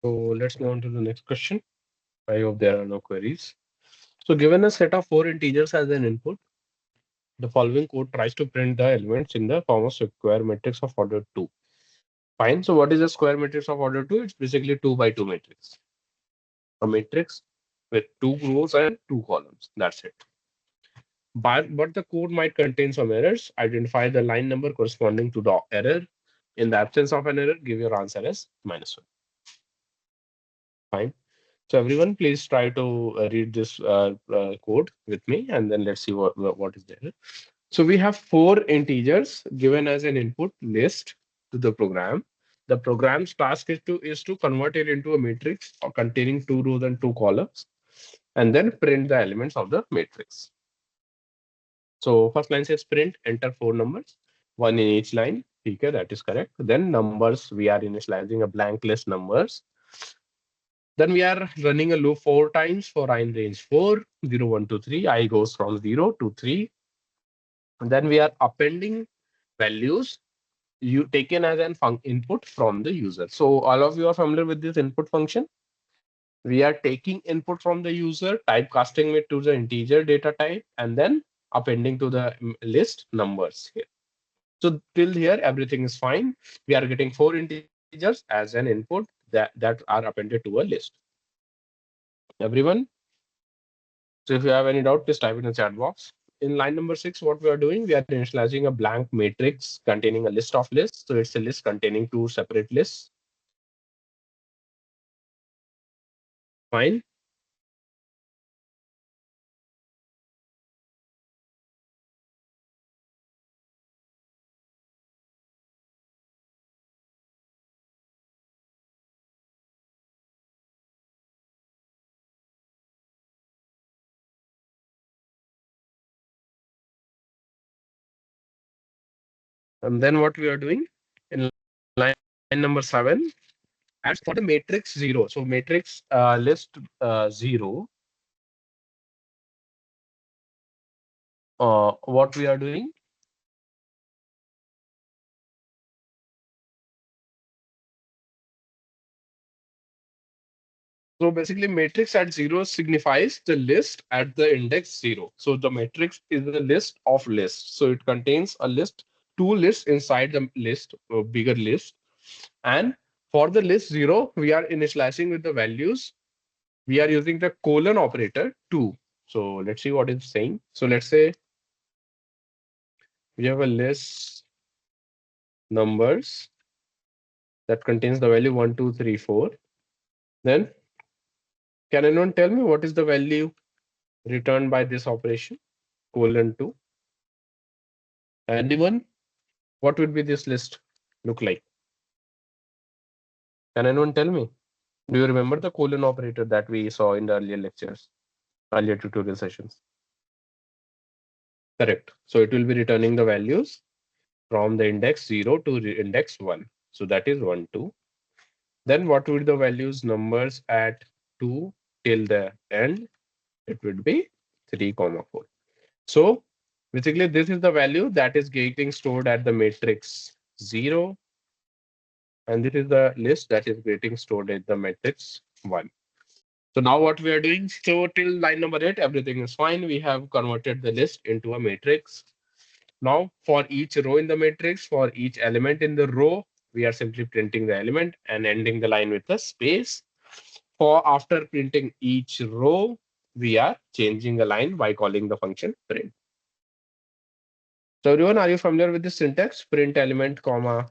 So let's move on to the next question. I hope there are no queries. So given a set of 4 integers as an input, the following code tries to print the elements in the form of square matrix of order 2. Fine. So what is a square matrix of order 2? It's basically 2 by 2 matrix. A matrix with 2 rows and 2 columns. That's it. But the code might contain some errors. Identify the line number corresponding to the error. In the absence of an error, give your answer as -1. Fine. So everyone, please try to read this code with me, and then let's see what is there. So we have 4 integers given as an input list to the program. The program's task is to convert it into a matrix containing 2 rows and 2 columns, and then print the elements of the matrix. So first line says print, enter 4 numbers, 1 in each line. Okay, that is correct. Then numbers, we are initializing a blank list numbers. Then we are running a loop 4 times for I in range 4, 0, 1, 2, 3. I goes from 0 to 3. And then we are appending values you taken as an input from the user. So all of you are familiar with this input function. We are taking input from the user, typecasting it to the integer data type, and then appending to the list numbers here. So till here, everything is fine. We are getting 4 integers as an input that are appended to a list. Everyone, so if you have any doubt, please type in the chat box. In line number 6, what we are doing, we are initializing a blank matrix containing a list of lists. So it's a list containing 2 separate lists. Fine. And then what we are doing in line number 7, as for the matrix 0. So matrix list 0, what we are doing, so basically matrix at 0 signifies the list at the index 0. So the matrix is the list of lists. So it contains a list, 2 lists inside the list, bigger list. And for the list 0, we are initializing with the values. We are using the colon operator 2. So let's see what it's saying. So let's say we have a list numbers that contains the value 1, 2, 3, 4. Then can anyone tell me what is the value returned by this operation? Colon 2. Anyone? What would be this list look like? Can anyone tell me? Do you remember the colon operator that we saw in the earlier lectures, earlier tutorial sessions? Correct. So it will be returning the values from the index 0 to index 1. So that is 1, 2. Then what would the values numbers at 2 till the end? It would be 3, 4. So basically, this is the value that is getting stored at the matrix 0. And this is the list that is getting stored at the matrix 1. So now what we are doing, so till line number 8, everything is fine. We have converted the list into a matrix. Now for each row in the matrix, for each element in the row, we are simply printing the element and ending the line with a space. For after printing each row, we are changing a line by calling the function print. So everyone, are you familiar with the syntax? Print element, comma,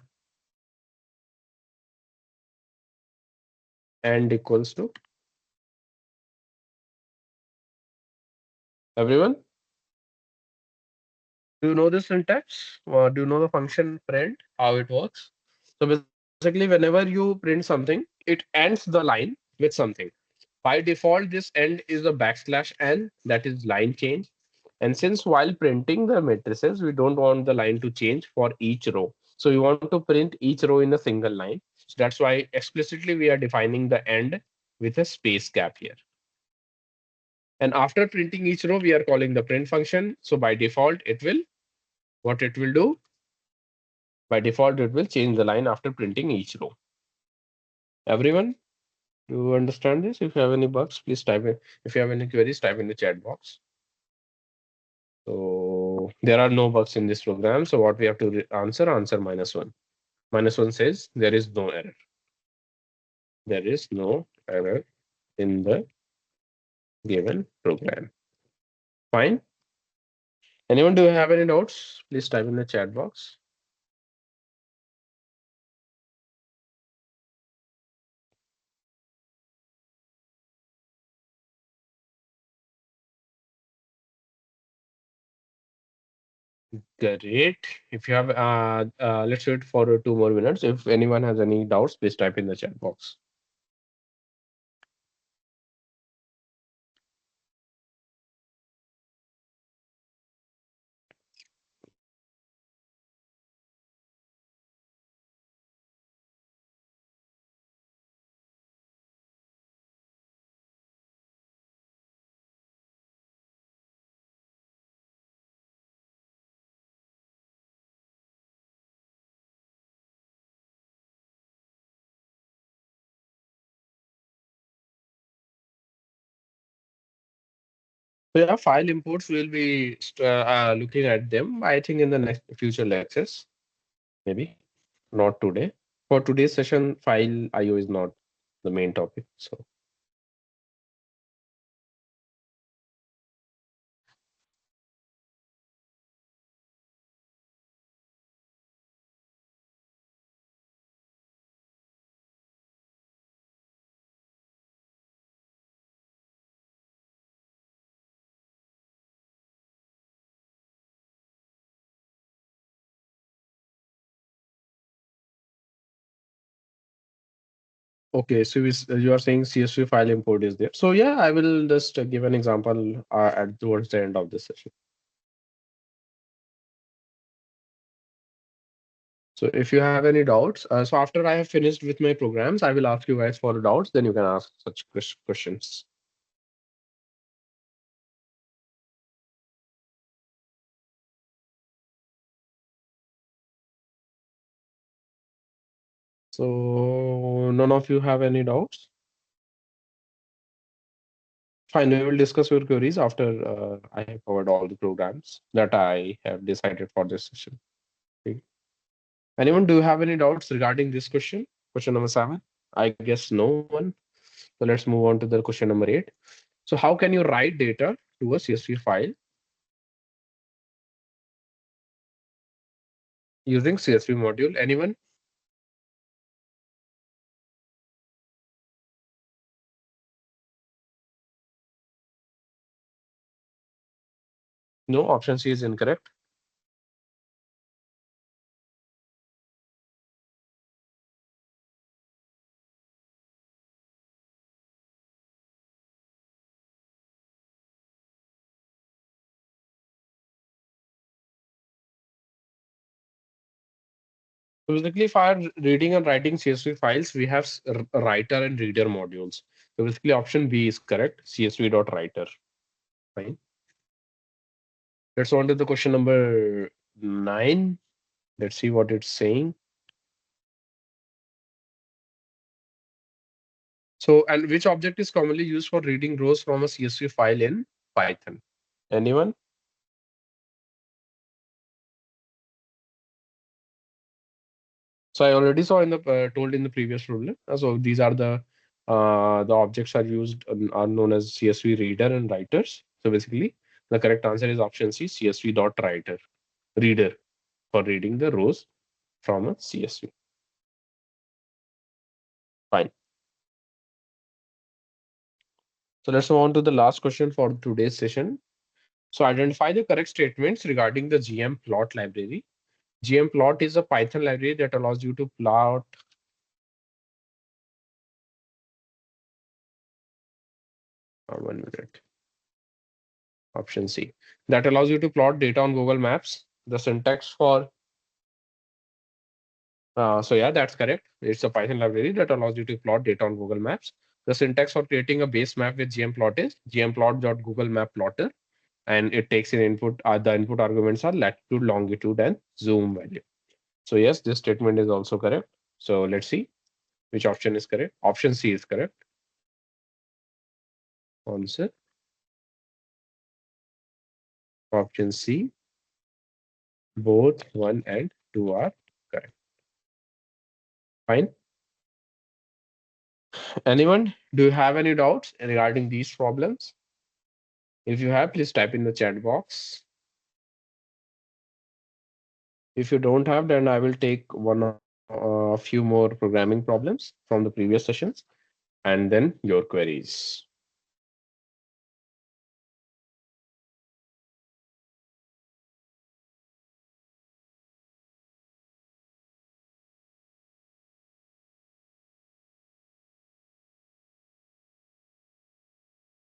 and equals to. Everyone, do you know the syntax? Or do you know the function print, how it works? So basically, whenever you print something, it ends the line with something. By default, this end is a backslash n, that is line change. And since while printing the matrices, we don't want the line to change for each row. So we want to print each row in a single line. So that's why explicitly we are defining the end with a space gap here. And after printing each row, we are calling the print function. So by default, what it will do, by default, it will change the line after printing each row. Everyone, do you understand this? If you have any bugs, please type in. If you have any queries, type in the chat box. So there are no bugs in this program. So what we have to answer -1. -1 says there is no error. There is no error in the given program. Fine. Anyone do you have any doubts? Please type in the chat box. Great. If you have, let's wait for 2 more minutes. If anyone has any doubts, please type in the chat box. So yeah, file imports we'll be looking at them, I think, in the next future lectures, maybe not today. For today's session, file IO is not the main topic. So okay, so you are saying CSV file import is there. So yeah, I will just give an example at towards the end of this session. So if you have any doubts, so after I have finished with my programs, I will ask you guys for doubts. Then you can ask such questions. So none of you have any doubts? Fine, we will discuss your queries after I have covered all the programs that I have decided for this session. Okay. Anyone, do you have any doubts regarding this question? Question number 7? I guess no one. So let's move on to the question number 8. So how can you write data to a CSV file using CSV module? Anyone? No, option C is incorrect. So basically, for reading and writing CSV files, we have writer and reader modules. So basically, option B is correct. CSV.writer. Fine. Let's on to the question number 9. Let's see what it's saying. So, and which object is commonly used for reading rows from a CSV file in Python? Anyone? So I already saw in the told in the previous problem. So these are the objects are used are known as CSV reader and writers. So basically, the correct answer is option C, CSV dot writer, reader for reading the rows from a CSV. Fine. So let's move on to the last question for today's session. So identify the correct statements regarding the gmplot library. Gmplot is a Python library that allows you to plot. 1 minute. Option C. That allows you to plot data on Google Maps. The syntax for so yeah, that's correct. It's a Python library that allows you to plot data on Google Maps. The syntax for creating a base map with gmplot is gmplot.googlemap plotter, and it takes in input. The input arguments are latitude, longitude, and zoom value. So yes, this statement is also correct. So let's see which option is correct. Option C is correct. Answer option C. Both 1 and 2 are correct. Fine. Anyone, do you have any doubts regarding these problems? If you have, please type in the chat box. If you don't have, then I will take a few more programming problems from the previous sessions and then your queries.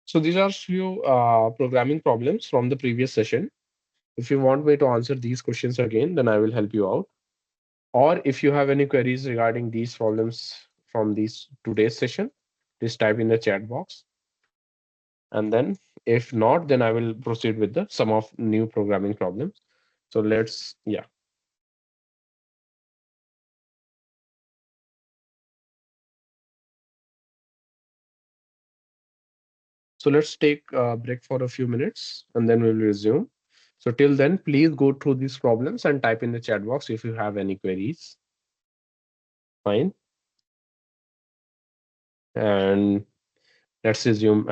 So these are few programming problems from the previous session. If you want me to answer these questions again, then I will help you out. Or if you have any queries regarding these problems from these today's session, please type in the chat box. And then if not, then I will proceed with the some of new programming problems. So let's, yeah. So let's take a break for a few minutes and then we'll resume. So till then, please go through these problems and type in the chat box if you have any queries. Fine. And let's resume.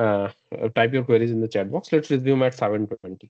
Type your queries in the chat box. Let's resume at 7:20.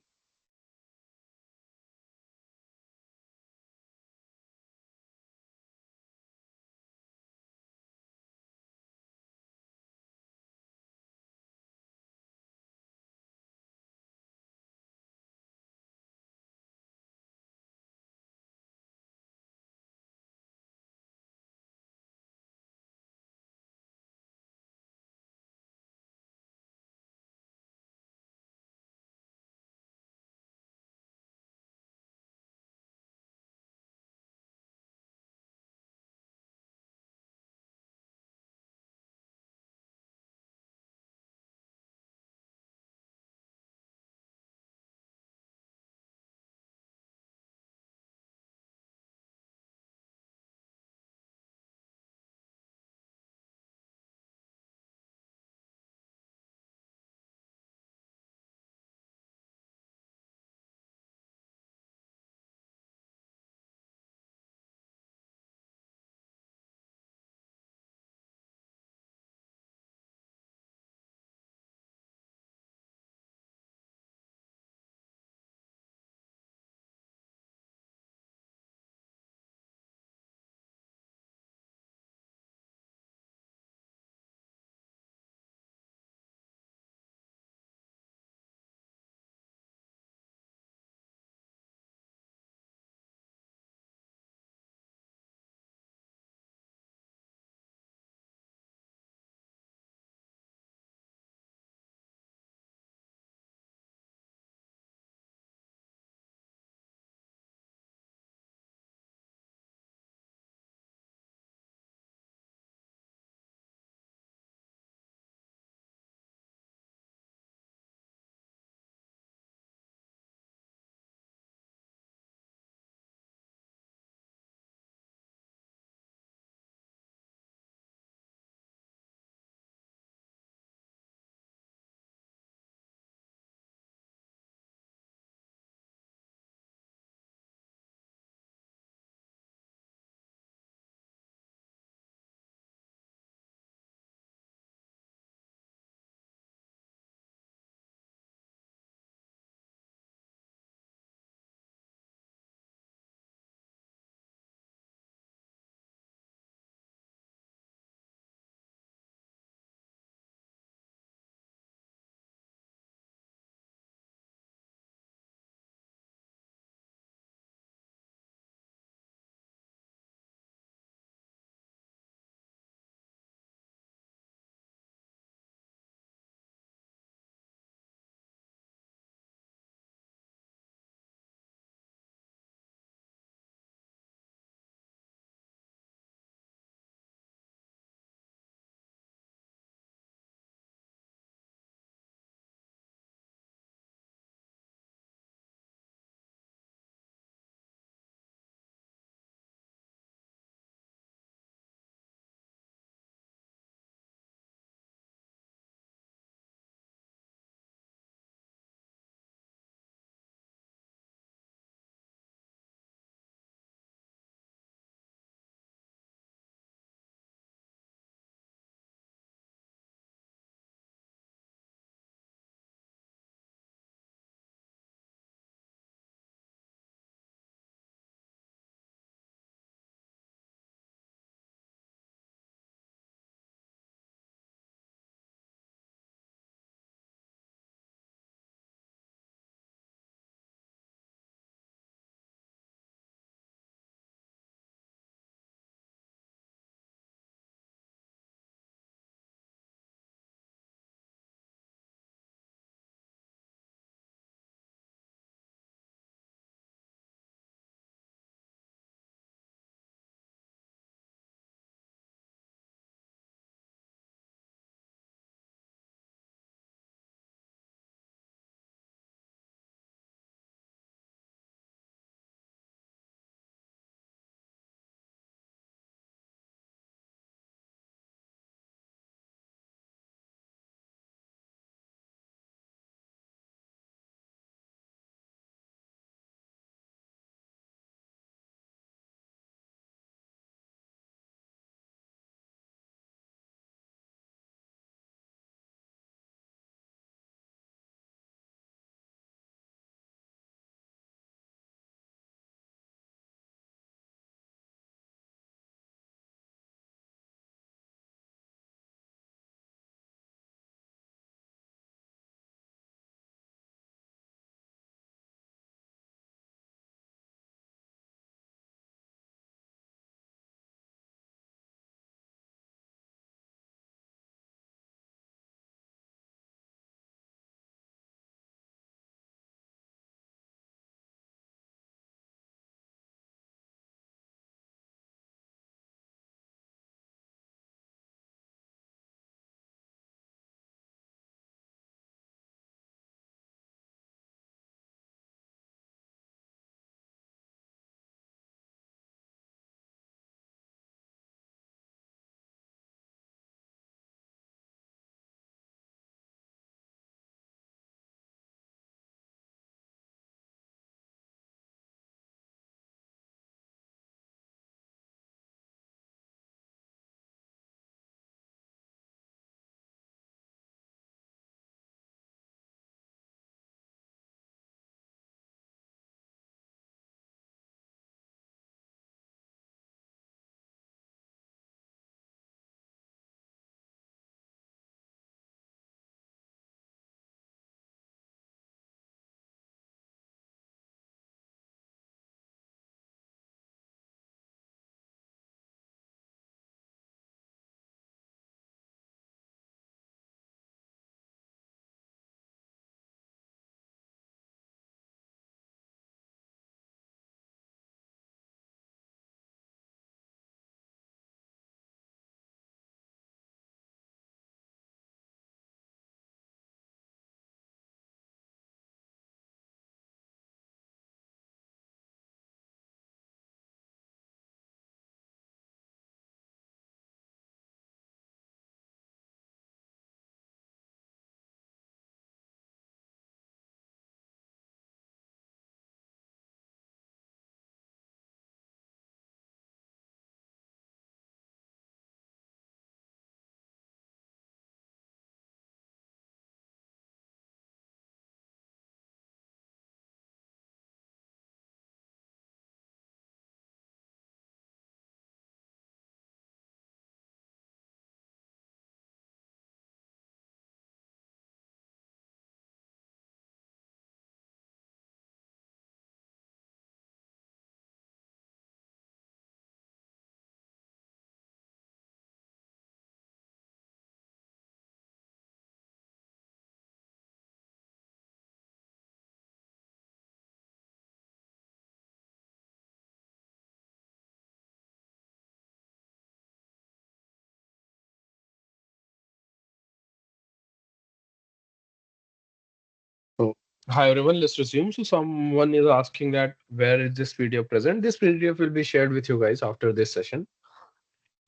Hi everyone, let's resume. So someone is asking that where is this PDF present? This PDF will be shared with you guys after this session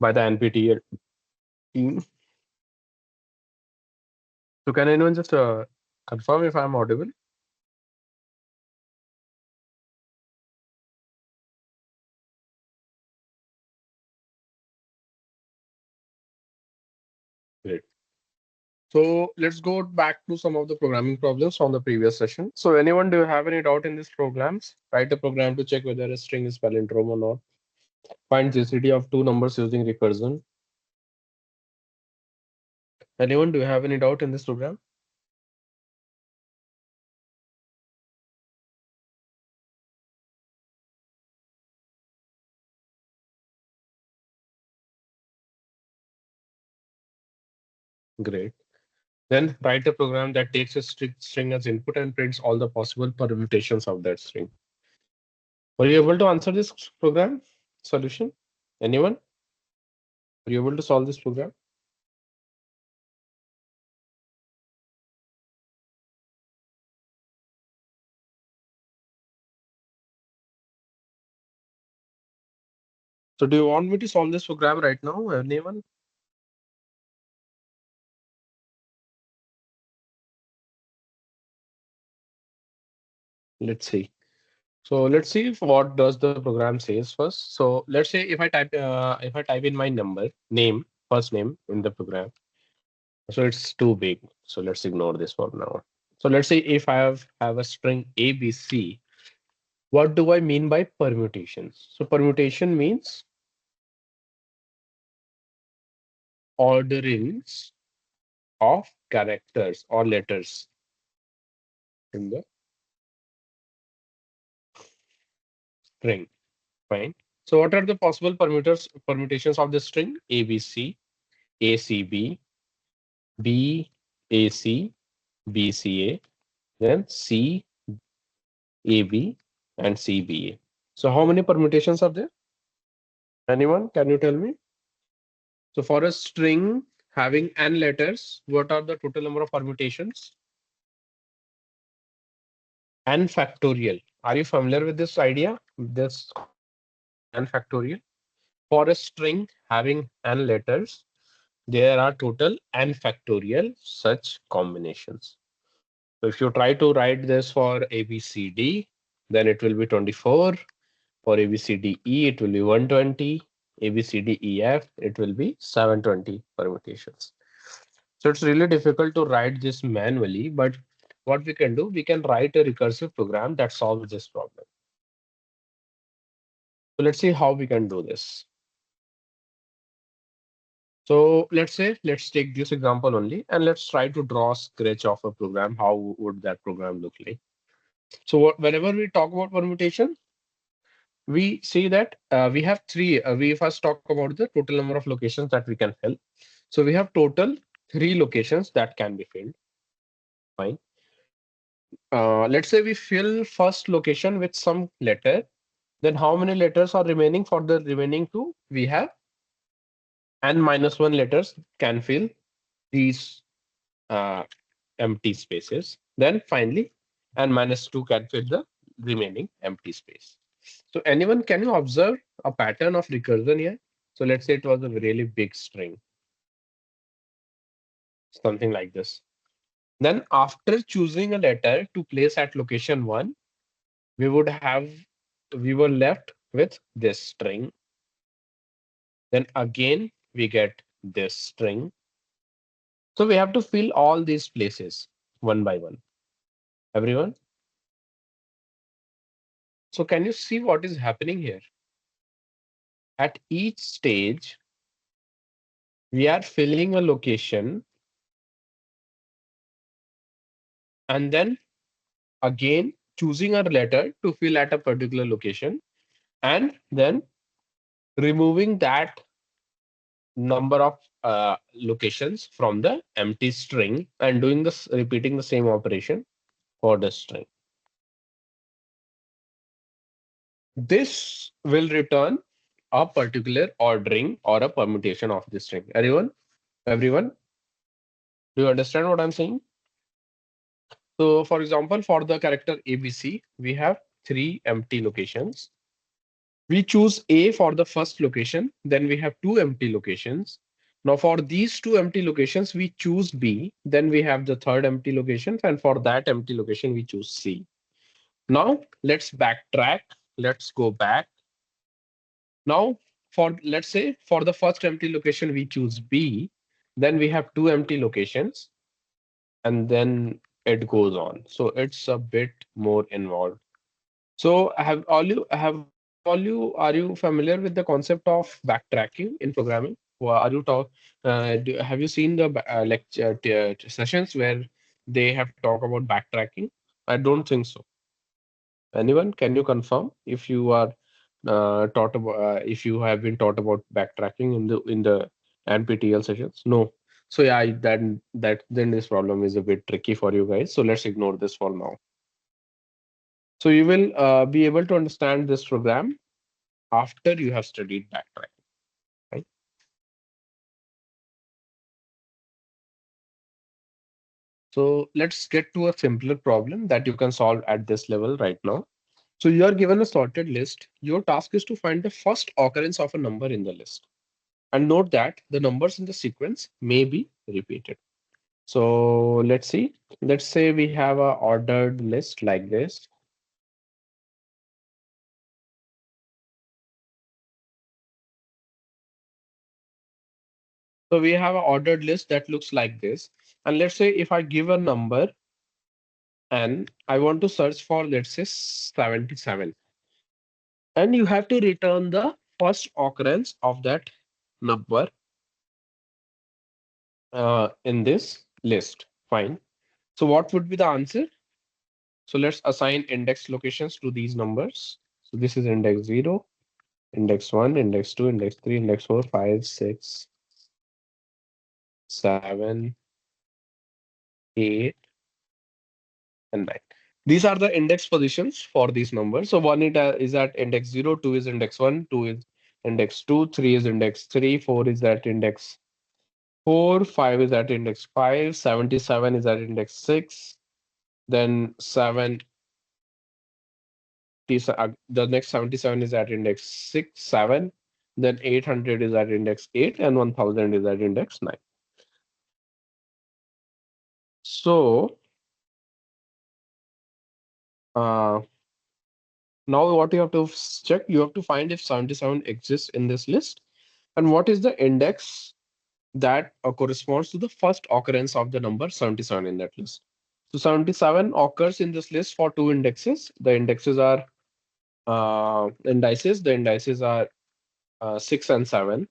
by the NPTEL team. So can anyone just confirm if I'm audible? Great. So let's go back to some of the programming problems from the previous session. So anyone, do you have any doubt in these programs? Write a program to check whether a string is palindrome or not. Find GCD of two numbers using recursion. Anyone, do you have any doubt in this program? Great. Then write a program that takes a string as input and prints all the possible permutations of that string. Were you able to answer this program solution? Anyone? Were you able to solve this program? So do you want me to solve this program right now? Anyone? Let's see. So let's see what does the program says first. So let's say if I type in my name, first name in the program. So it's too big. So let's ignore this for now. So let's say if I have a string ABC, what do I mean by permutations? So permutation means orderings of characters or letters in the string. Fine. So what are the possible permutations of the string? ABC, ACB, BAC, BCA, then CAB, and CBA. So how many permutations are there? Anyone? Can you tell me? So for a string having n letters, what are the total number of permutations? N factorial. Are you familiar with this idea? This n factorial. For a string having n letters, there are total n factorial such combinations. So if you try to write this for ABCD, then it will be 24. For ABCDE, it will be 120. ABCDEF, it will be 720 permutations. So it's really difficult to write this manually, but what we can do, we can write a recursive program that solves this problem. So let's see how we can do this. So let's take this example only, and let's try to draw a sketch of a program. How would that program look like? So whenever we talk about permutation, we see that we have three. We first talk about the total number of locations that we can fill. So we have total three locations that can be filled. Fine. Let's say we fill first location with some letter. Then how many letters are remaining for the remaining two? We have n minus one letters can fill these uh, empty spaces. Then finally, n minus 2 can fill the remaining empty space. So anyone, can you observe a pattern of recursion here? So let's say it was a really big string, something like this. Then after choosing a letter to place at location 1, we would have, we were left with this string. Then again, we get this string. So we have to fill all these places one by one. Everyone? So can you see what is happening here? At each stage, we are filling a location and then again choosing a letter to fill at a particular location and then removing that number of locations from the empty string and doing this, repeating the same operation for the string. This will return a particular ordering or a permutation of the string. Everyone, do you understand what I'm saying? So for example, for the character ABC, we have three empty locations. We choose A for the first location, then we have two empty locations. Now for these two empty locations, we choose B, then we have the third empty location, and for that empty location, we choose C. Now let's backtrack. Let's go back. Now for, let's say, for the first empty location, we choose B, then we have two empty locations, and then it goes on. So it's a bit more involved. So are you familiar with the concept of backtracking in programming? Or are you have you seen the lecture sessions where they have talked about backtracking? I don't think so. Anyone, can you confirm if you are taught about if you have been taught about backtracking in the NPTEL sessions? No. So yeah, then this problem is a bit tricky for you guys. So let's ignore this for now. So you will be able to understand this program after you have studied backtracking, right? So let's get to a simpler problem that you can solve at this level right now. So you are given a sorted list. Your task is to find the first occurrence of a number in the list. And note that the numbers in the sequence may be repeated. So let's see. Let's say we have a ordered list like this. So we have an ordered list that looks like this. And let's say if I give a number and I want to search for, let's say, 77. And you have to return the first occurrence of that number in this list. Fine. So what would be the answer? So let's assign index locations to these numbers. So this is index 0, index 1, index 2, index 3, index 4, 5, 6, 7, 8, and 9. These are the index positions for these numbers. So one is at index 0, 2 is index 1, 2 is index 2, 3 is index 3, 4 is at index 4, 5 is at index 5, 77 is at index 6, then 7, the next 77 is at index 6, 7, then 800 is at index 8, and 1000 is at index 9. So uh, now what you have to check, you have to find if 77 exists in this list, and what is the index that corresponds to the first occurrence of the number 77 in that list. So 77 occurs in this list for two indexes. The indexes are indices. The indices are 6 and 7.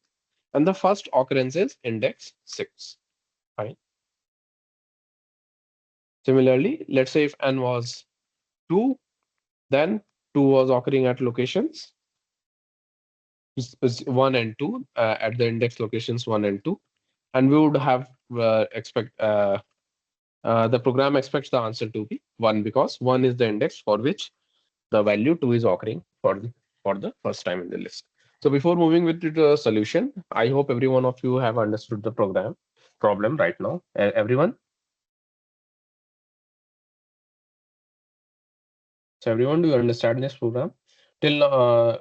And the first occurrence is index 6. Fine. Similarly, let's say if n was 2, then 2 was occurring at locations 1 and 2, at the index locations 1 and 2. And we would have the program expects the answer to be 1 because 1 is the index for which the value 2 is occurring for the first time in the list. So before moving with the solution, I hope every one of you have understood the problem right now. Everyone? So everyone, do you understand this program? Till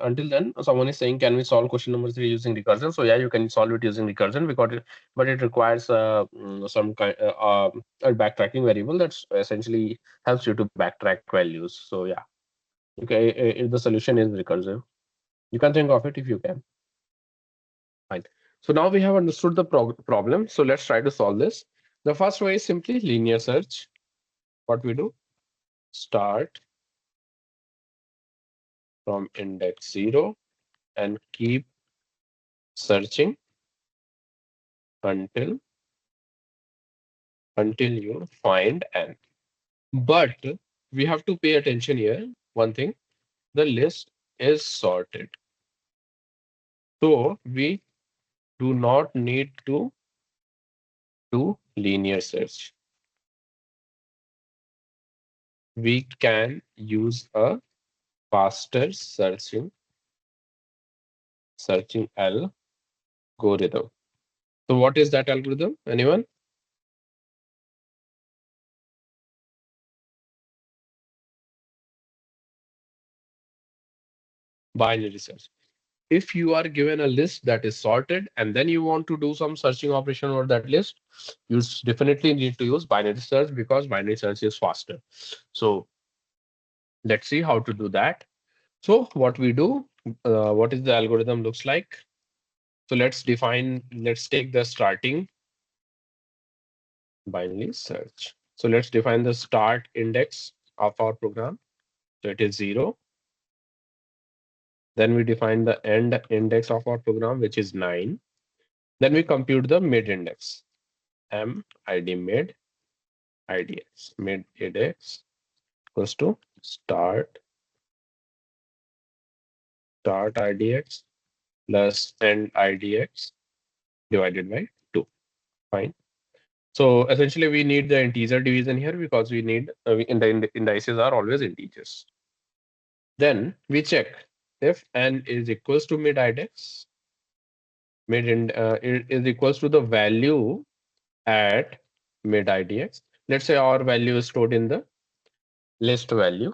until then, someone is saying, can we solve question number 3 using recursion? So yeah, you can solve it using recursion but it requires some kind a backtracking variable that's essentially helps you to backtrack values. So yeah, okay, the solution is recursive. You can think of it if you can. Fine. So now we have understood the problem. So let's try to solve this. The first way is simply linear search. What we do? Start from index 0 and keep searching until you find n. But we have to pay attention here. One thing, the list is sorted. So we do not need to do linear search. We can use a faster searching algorithm. So what is that algorithm? Anyone? binary search. If you are given a list that is sorted and then you want to do some searching operation over that list, you definitely need to use binary search because binary search is faster. So let's see how to do that. So what we do, what is the algorithm looks like? So let's take the starting binary search. So let's define the start index of our program. So it is 0. Then we define the end index of our program, which is 9. Then we compute the mid index, m id mid idx. Mid index equals to start idx plus end idx divided by 2. Fine. So essentially, we need the integer division here because we need indices are always integers. Then we check if n is equals to mid index, is equals to the value at mid idx. Let's say our value is stored in the list value.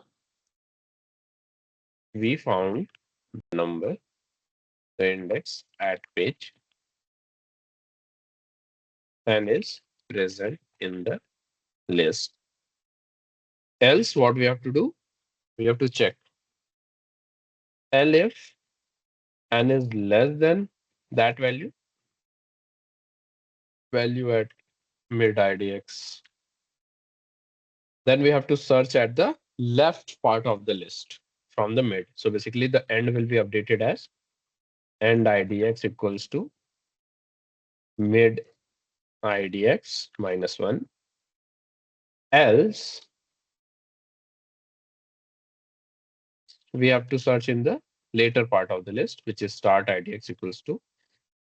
We found the number, the index at page, and is present in the list. Else, what we have to do? We have to check if n is less than that value at mid idx. Then we have to search at the left part of the list from the mid. So basically, the end will be updated as end idx equals to mid idx minus 1. Else, we have to search in the later part of the list, which is start idx equals to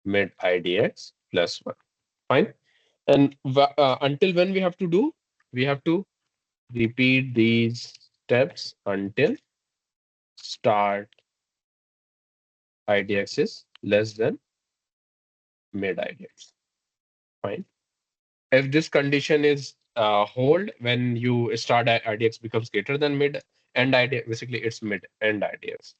mid idx plus 1. Fine. And until when we have to do? We have to repeat these steps until start idx is less than mid idx. Fine. If this condition is hold when you start idx becomes greater than mid end idx, basically it's mid end idx.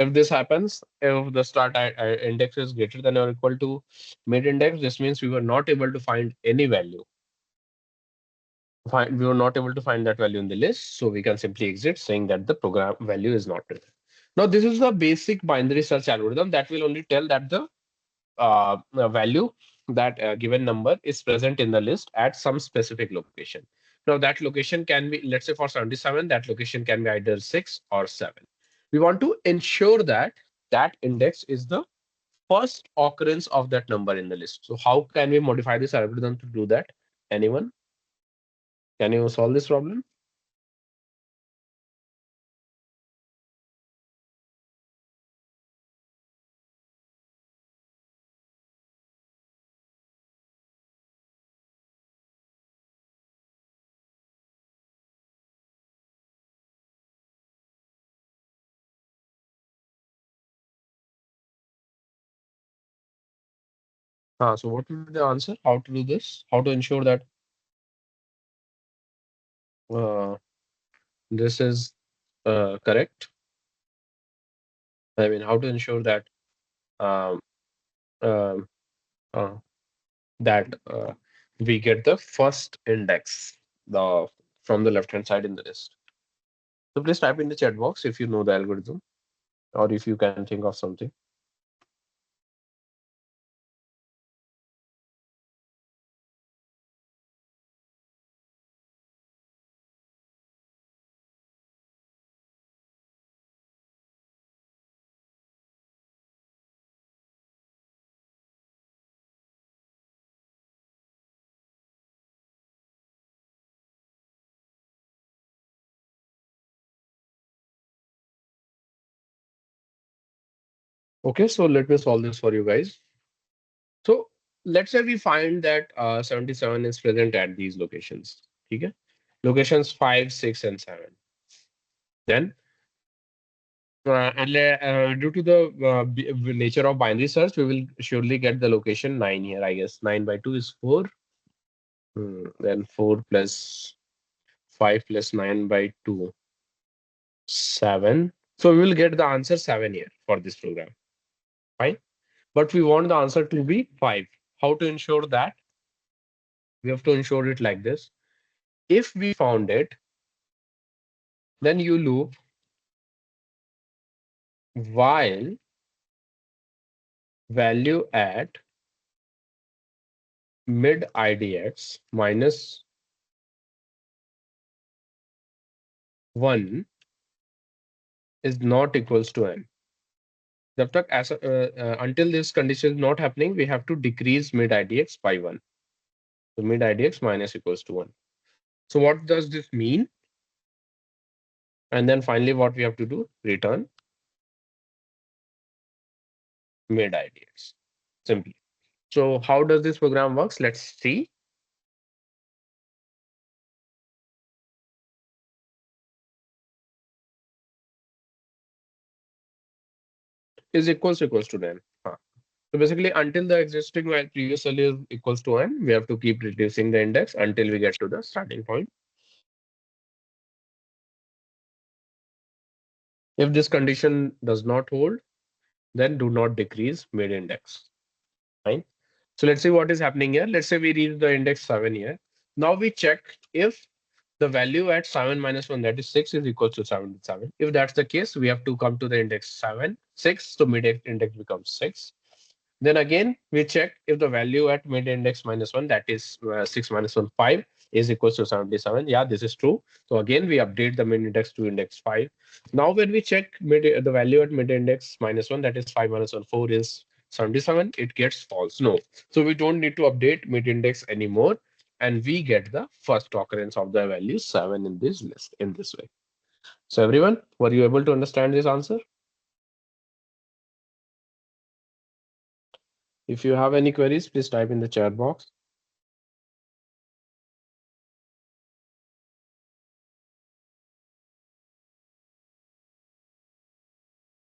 If this happens, if the start index is greater than or equal to mid index, this means we were not able to find any value. We were not able to find that value in the list, so we can simply exit saying that the program value is not present. Now, this is the basic binary search algorithm that will only tell that the value that given number is present in the list at some specific location. Now that location can be, let's say for 77, that location can be either 6 or 7. We want to ensure that that index is the first occurrence of that number in the list. So how can we modify this algorithm to do that? Anyone? Can you solve this problem? So what will be the answer? How to do this? How to ensure that uh, this is correct? I mean, how to ensure that um, um, uh, that we get the first index the from the left hand side in the list. So please type in the chat box if you know the algorithm or if you can think of something. Okay, so let me solve this for you guys. So let's say we find that 77 is present at these locations. Okay, locations 5, 6, and 7. Then due to the nature of binary search, we will surely get the location 9 here. I guess 9 by 2 is 4. Then 4 plus 5 plus 9 by 2, 7. So we will get the answer 7 here for this program. Fine. But we want the answer to be 5. How to ensure that? We have to ensure it like this. If we found it, then you loop while value at mid idx minus 1 is not equals to n. जब तक ऐसा until this condition is not happening, we have to decrease mid idx by 1. So mid idx minus equals to 1. So what does this mean? And then finally, what we have to do? Return mid idx. Simply. So how does this program works? Let's see. Is equals to n. So basically, until the existing previous value is equals to n, we have to keep reducing the index until we get to the starting point. If this condition does not hold, then do not decrease mid index. Fine. So let's see what is happening here. Let's say we reach the index 7 here. Now we check if the value at 7 minus 1, that is 6, is equal to 77. If that's the case, we have to come to the index 7, 6. So mid index becomes 6. Then again, we check if the value at mid index minus 1, that is 6 minus 1, 5, is equals to 77. Yeah, this is true. So again, we update the mid index to index 5. Now when we check the value at mid index minus 1, that is 5 minus 1, 4 is 77, it gets false. No. So we don't need to update mid index anymore. And we get the first occurrence of the value 7 in this list in this way. So everyone, were you able to understand this answer? If you have any queries, please type in the chat box.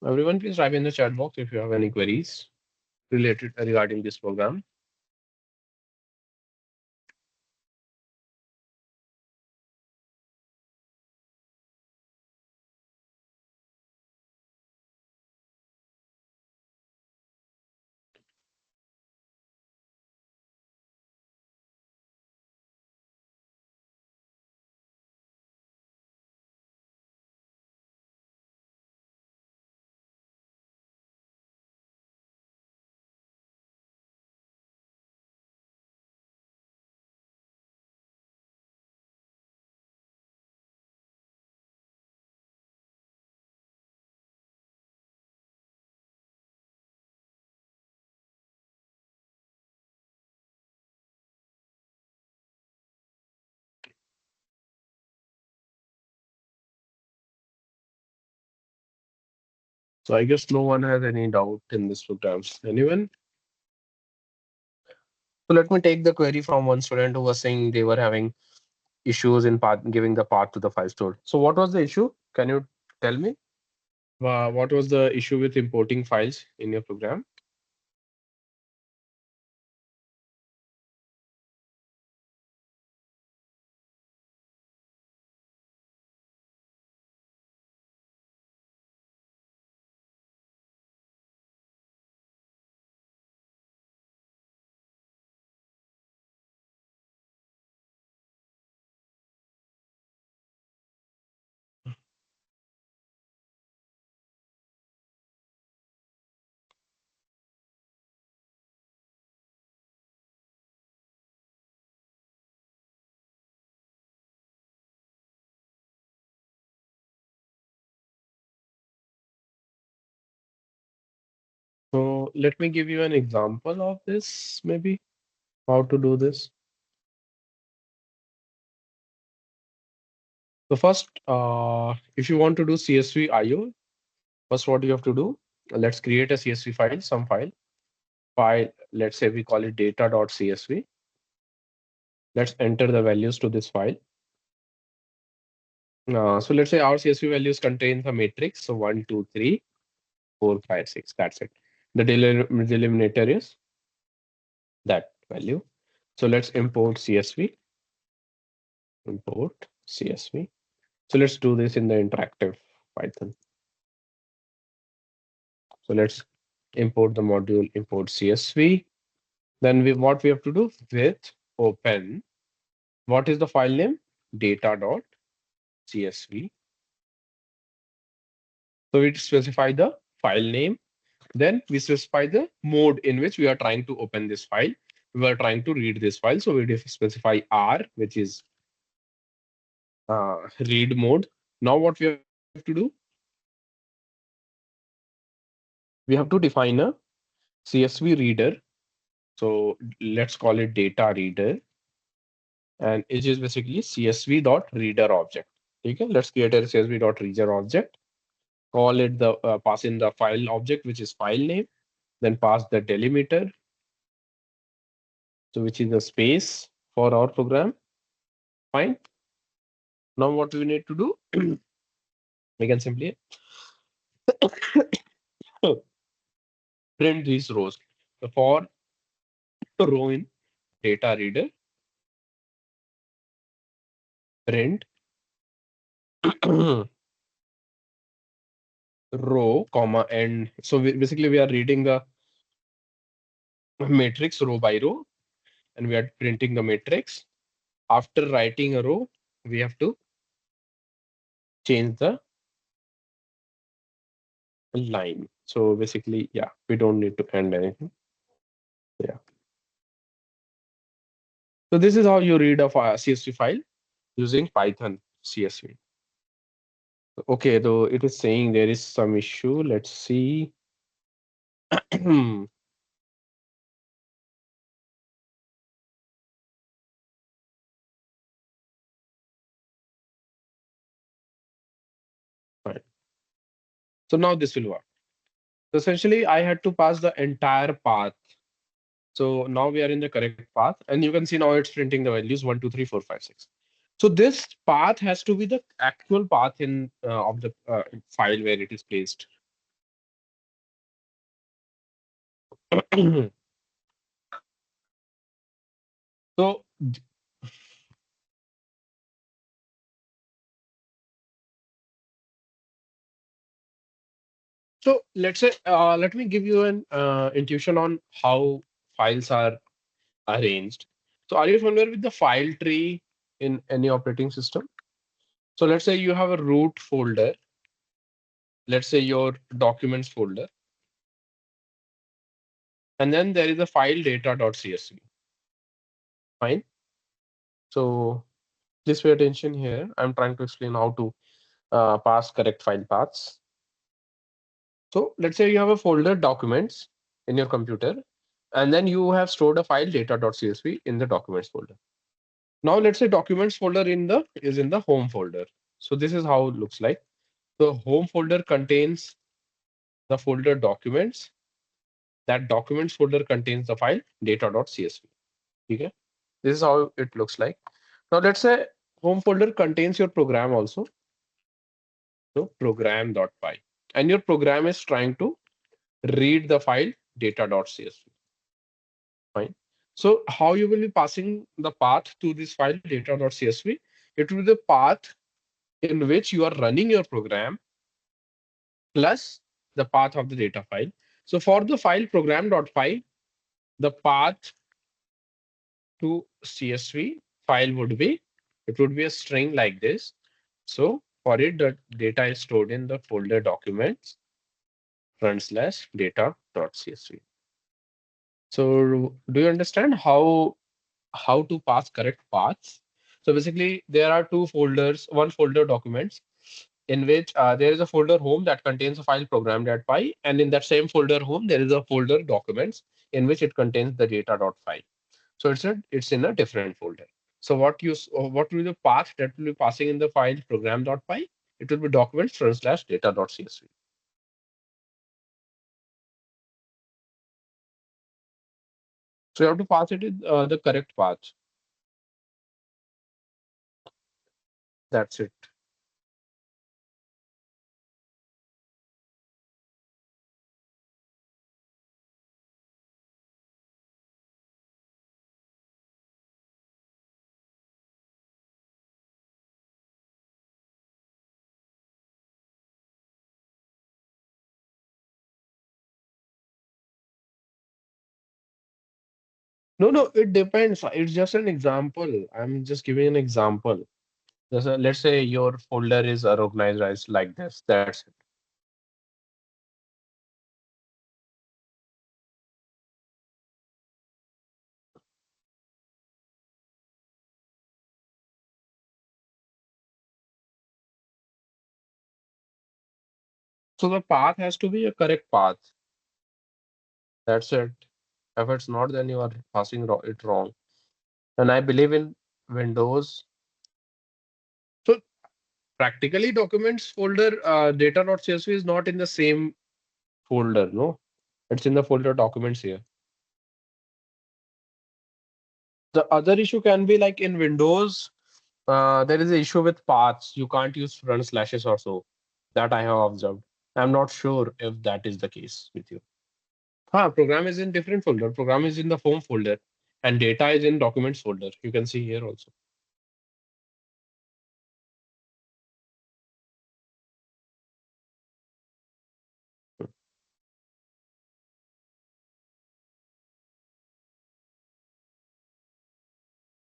Everyone, please type in the chat box if you have any queries related regarding this program. So I guess no one has any doubt in this program. Anyone? So let me take the query from one student who was saying they were having issues in path, giving the path to the file store. So what was the issue? Can you tell me? What was the issue with importing files in your program? So let me give you an example of this, maybe how to do this. So first, if you want to do CSV IO, first what you have to do, let's create a CSV file, some file, let's say we call it data.csv. Let's enter the values to this file. So let's say our CSV values contain the matrix. So 1, 2, 3, 4, 5, 6. That's it. The delimiter is that value. So let's import CSV. Import CSV. So let's do this in the interactive Python. So let's import the module, import CSV. Then what we have to do with open, what is the file name? Data.csv. So we specify the file name. Then we specify the mode in which we are trying to open this file. We are trying to read this file. So we specify R, which is read mode. Now what we have to do? We have to define a CSV reader. So let's call it data reader. And it is basically csv.reader object. Okay, let's create a csv.reader object. Call it the pass in the file object, which is file name. Then pass the delimiter, so which is the space for our program. Fine. Now what we need to do? We can simply print these rows. So for row in data reader, print row, comma, and so basically we are reading the matrix row by row, and we are printing the matrix. After writing a row, we have to change the line. So basically, yeah, we don't need to end anything. Yeah. So this is how you read a CSV file using Python CSV. Okay, though it is saying there is some issue. Let's see. Fine. So now this will work. So essentially, I had to pass the entire path. So now we are in the correct path, and you can see now it's printing the values 1, 2, 3, 4, 5, 6. So this path has to be the actual path in of the file where it is placed. So so let's say let me give you an intuition on how files are arranged. So are you familiar with the file tree in any operating system? So let's say you have a root folder. Let's say your documents folder, and then there is a file data.csv. Fine. So please pay attention here. I'm trying to explain how to pass correct file paths. So let's say you have a folder documents in your computer, and then you have stored a file data.csv in the documents folder. Now let's say documents folder is in the home folder. So this is how it looks like. The home folder contains the folder documents. That documents folder contains the file data.csv. Okay. This is how it looks like. Now let's say home folder contains your program also. So program.py. And your program is trying to read the file data.csv. Fine. So how you will be passing the path to this file data.csv? It will be the path in which you are running your program plus the path of the data file. So for the file program.py, the path to CSV file it would be a string like this. So for it, the data is stored in the folder documents /data.csv. So do you understand how to pass correct paths? So basically, there are two folders, one folder documents in which there is a folder home that contains a file program.py, and in that same folder home, there is a folder documents in which it contains the data.py. So it's in a different folder. So what will be the path that will be passing in the file program.py? It will be documents/data.csv. So you have to pass it in the correct path. That's it. No, no, it depends. It's just an example. I'm just giving an example. Let's say your folder is organized as like this. That's it. So the path has to be a correct path. That's it. If it's not, then you are passing it wrong. And I believe in Windows. So practically documents folder data.csv is not in the same folder, no? It's in the folder documents here. The other issue can be like in Windows, there is an issue with paths. You can't use front slashes or so. That I have observed. I'm not sure if that is the case with you. Program is in different folder. Program is in the home folder, and data is in documents folder. You can see here also.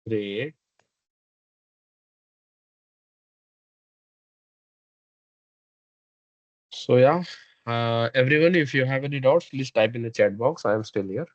Great. So yeah, everyone, if you have any doubts, please type in the chat box. I am still here.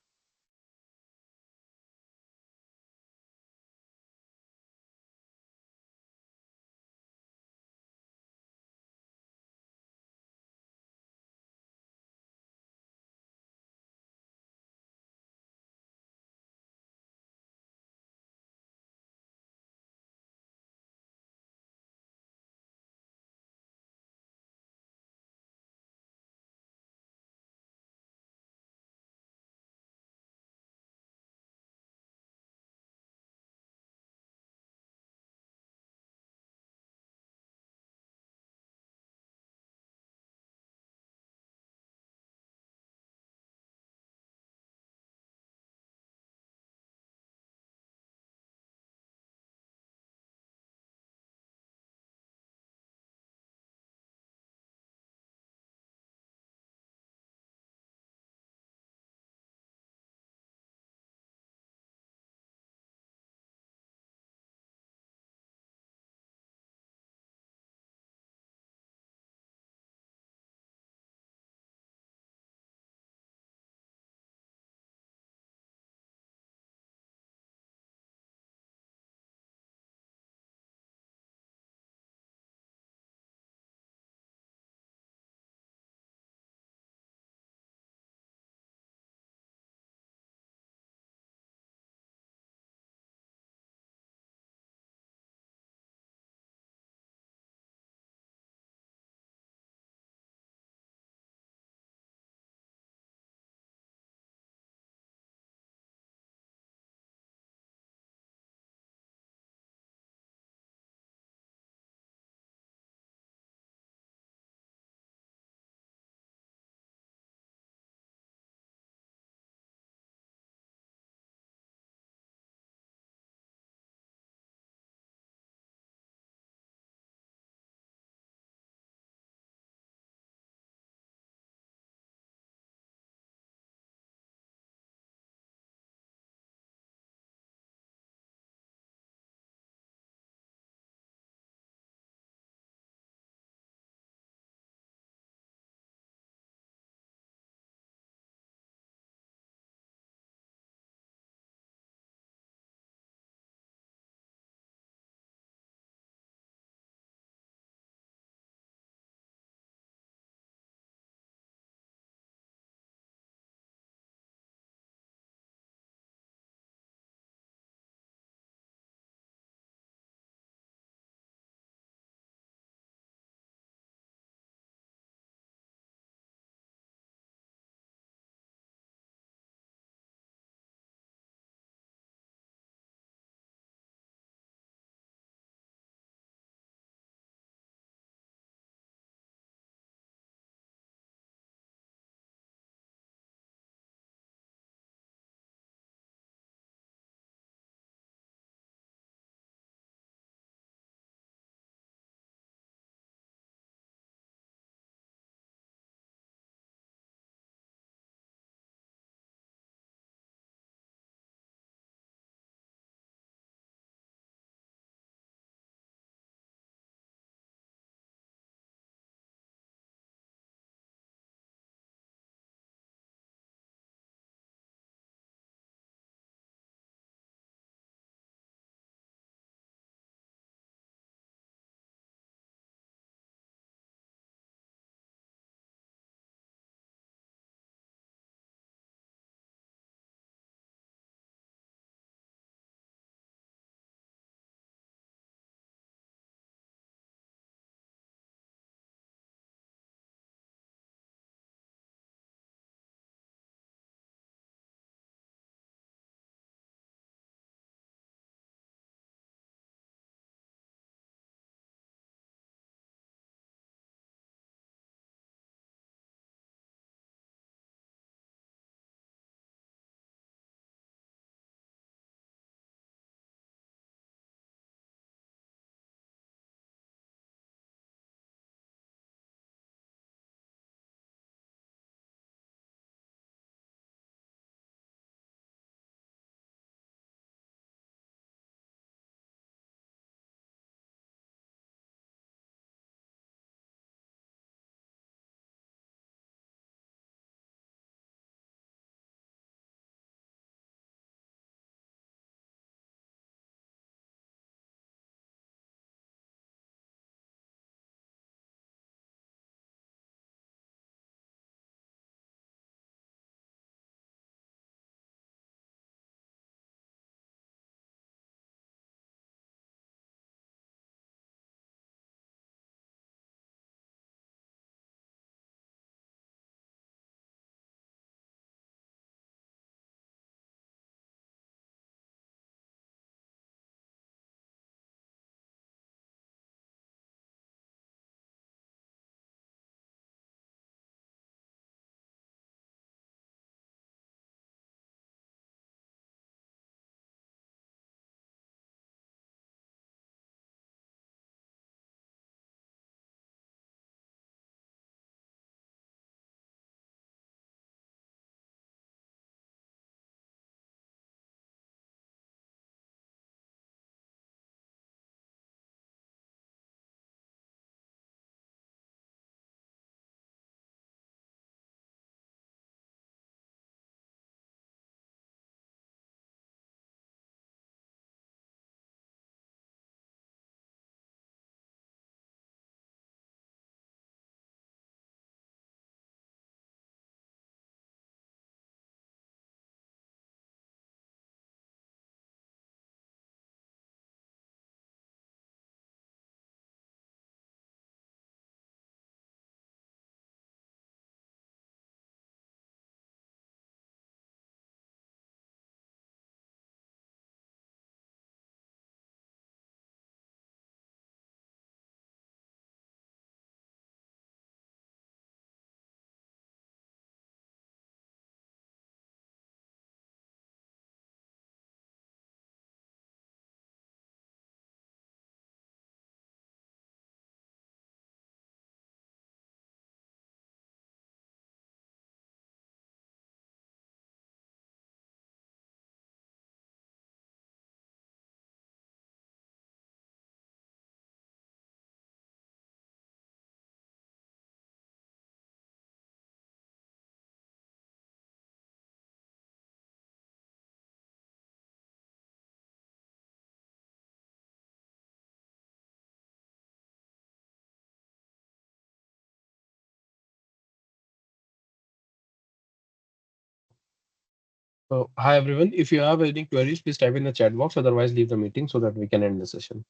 So, hi everyone. If you have any queries, please type in the chat box. Otherwise, leave the meeting so that we can end the session.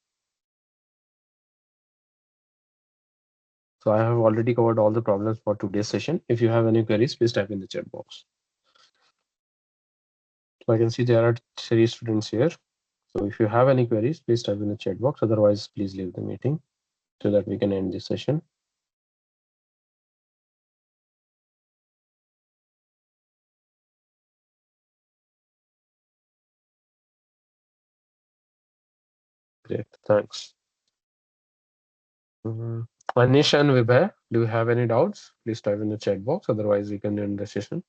So, I have already covered all the problems for today's session. If you have any queries, please type in the chat box. So, I can see there are three students here. So, if you have any queries, please type in the chat box. Otherwise, please leave the meeting so that we can end this session. Great. Thanks. Anish and Vibhay, do you have any doubts? Please type in the chat box. Otherwise, we can end the session.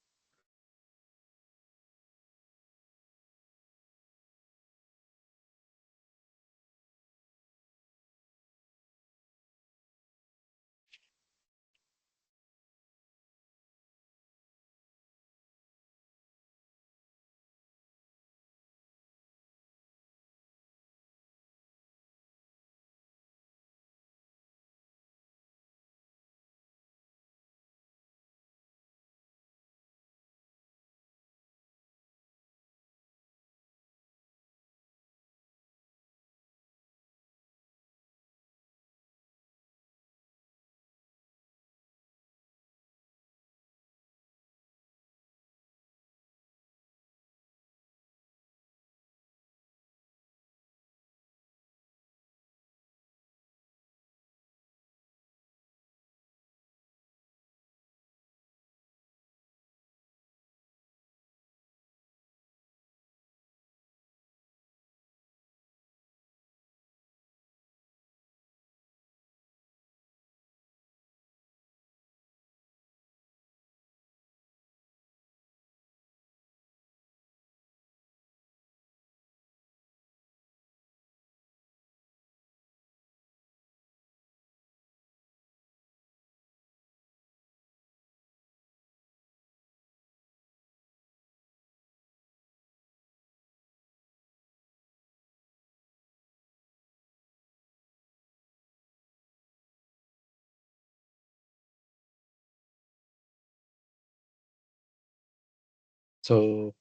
So,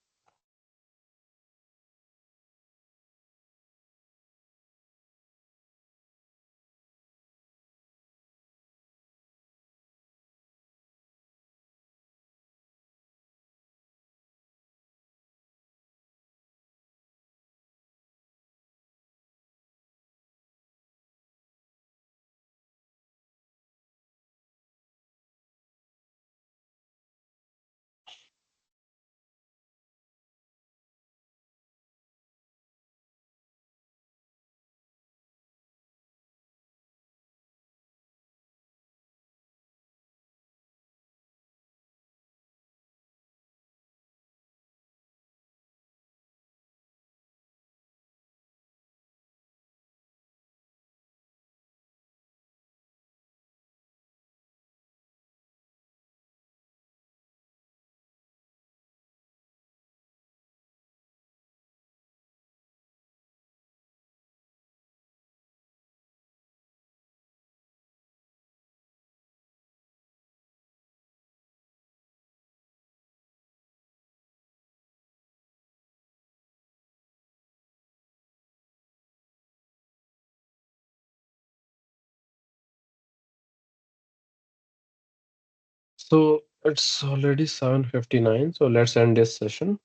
it's already 7:59. So let's end this session.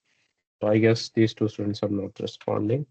So I guess these two students are not responding.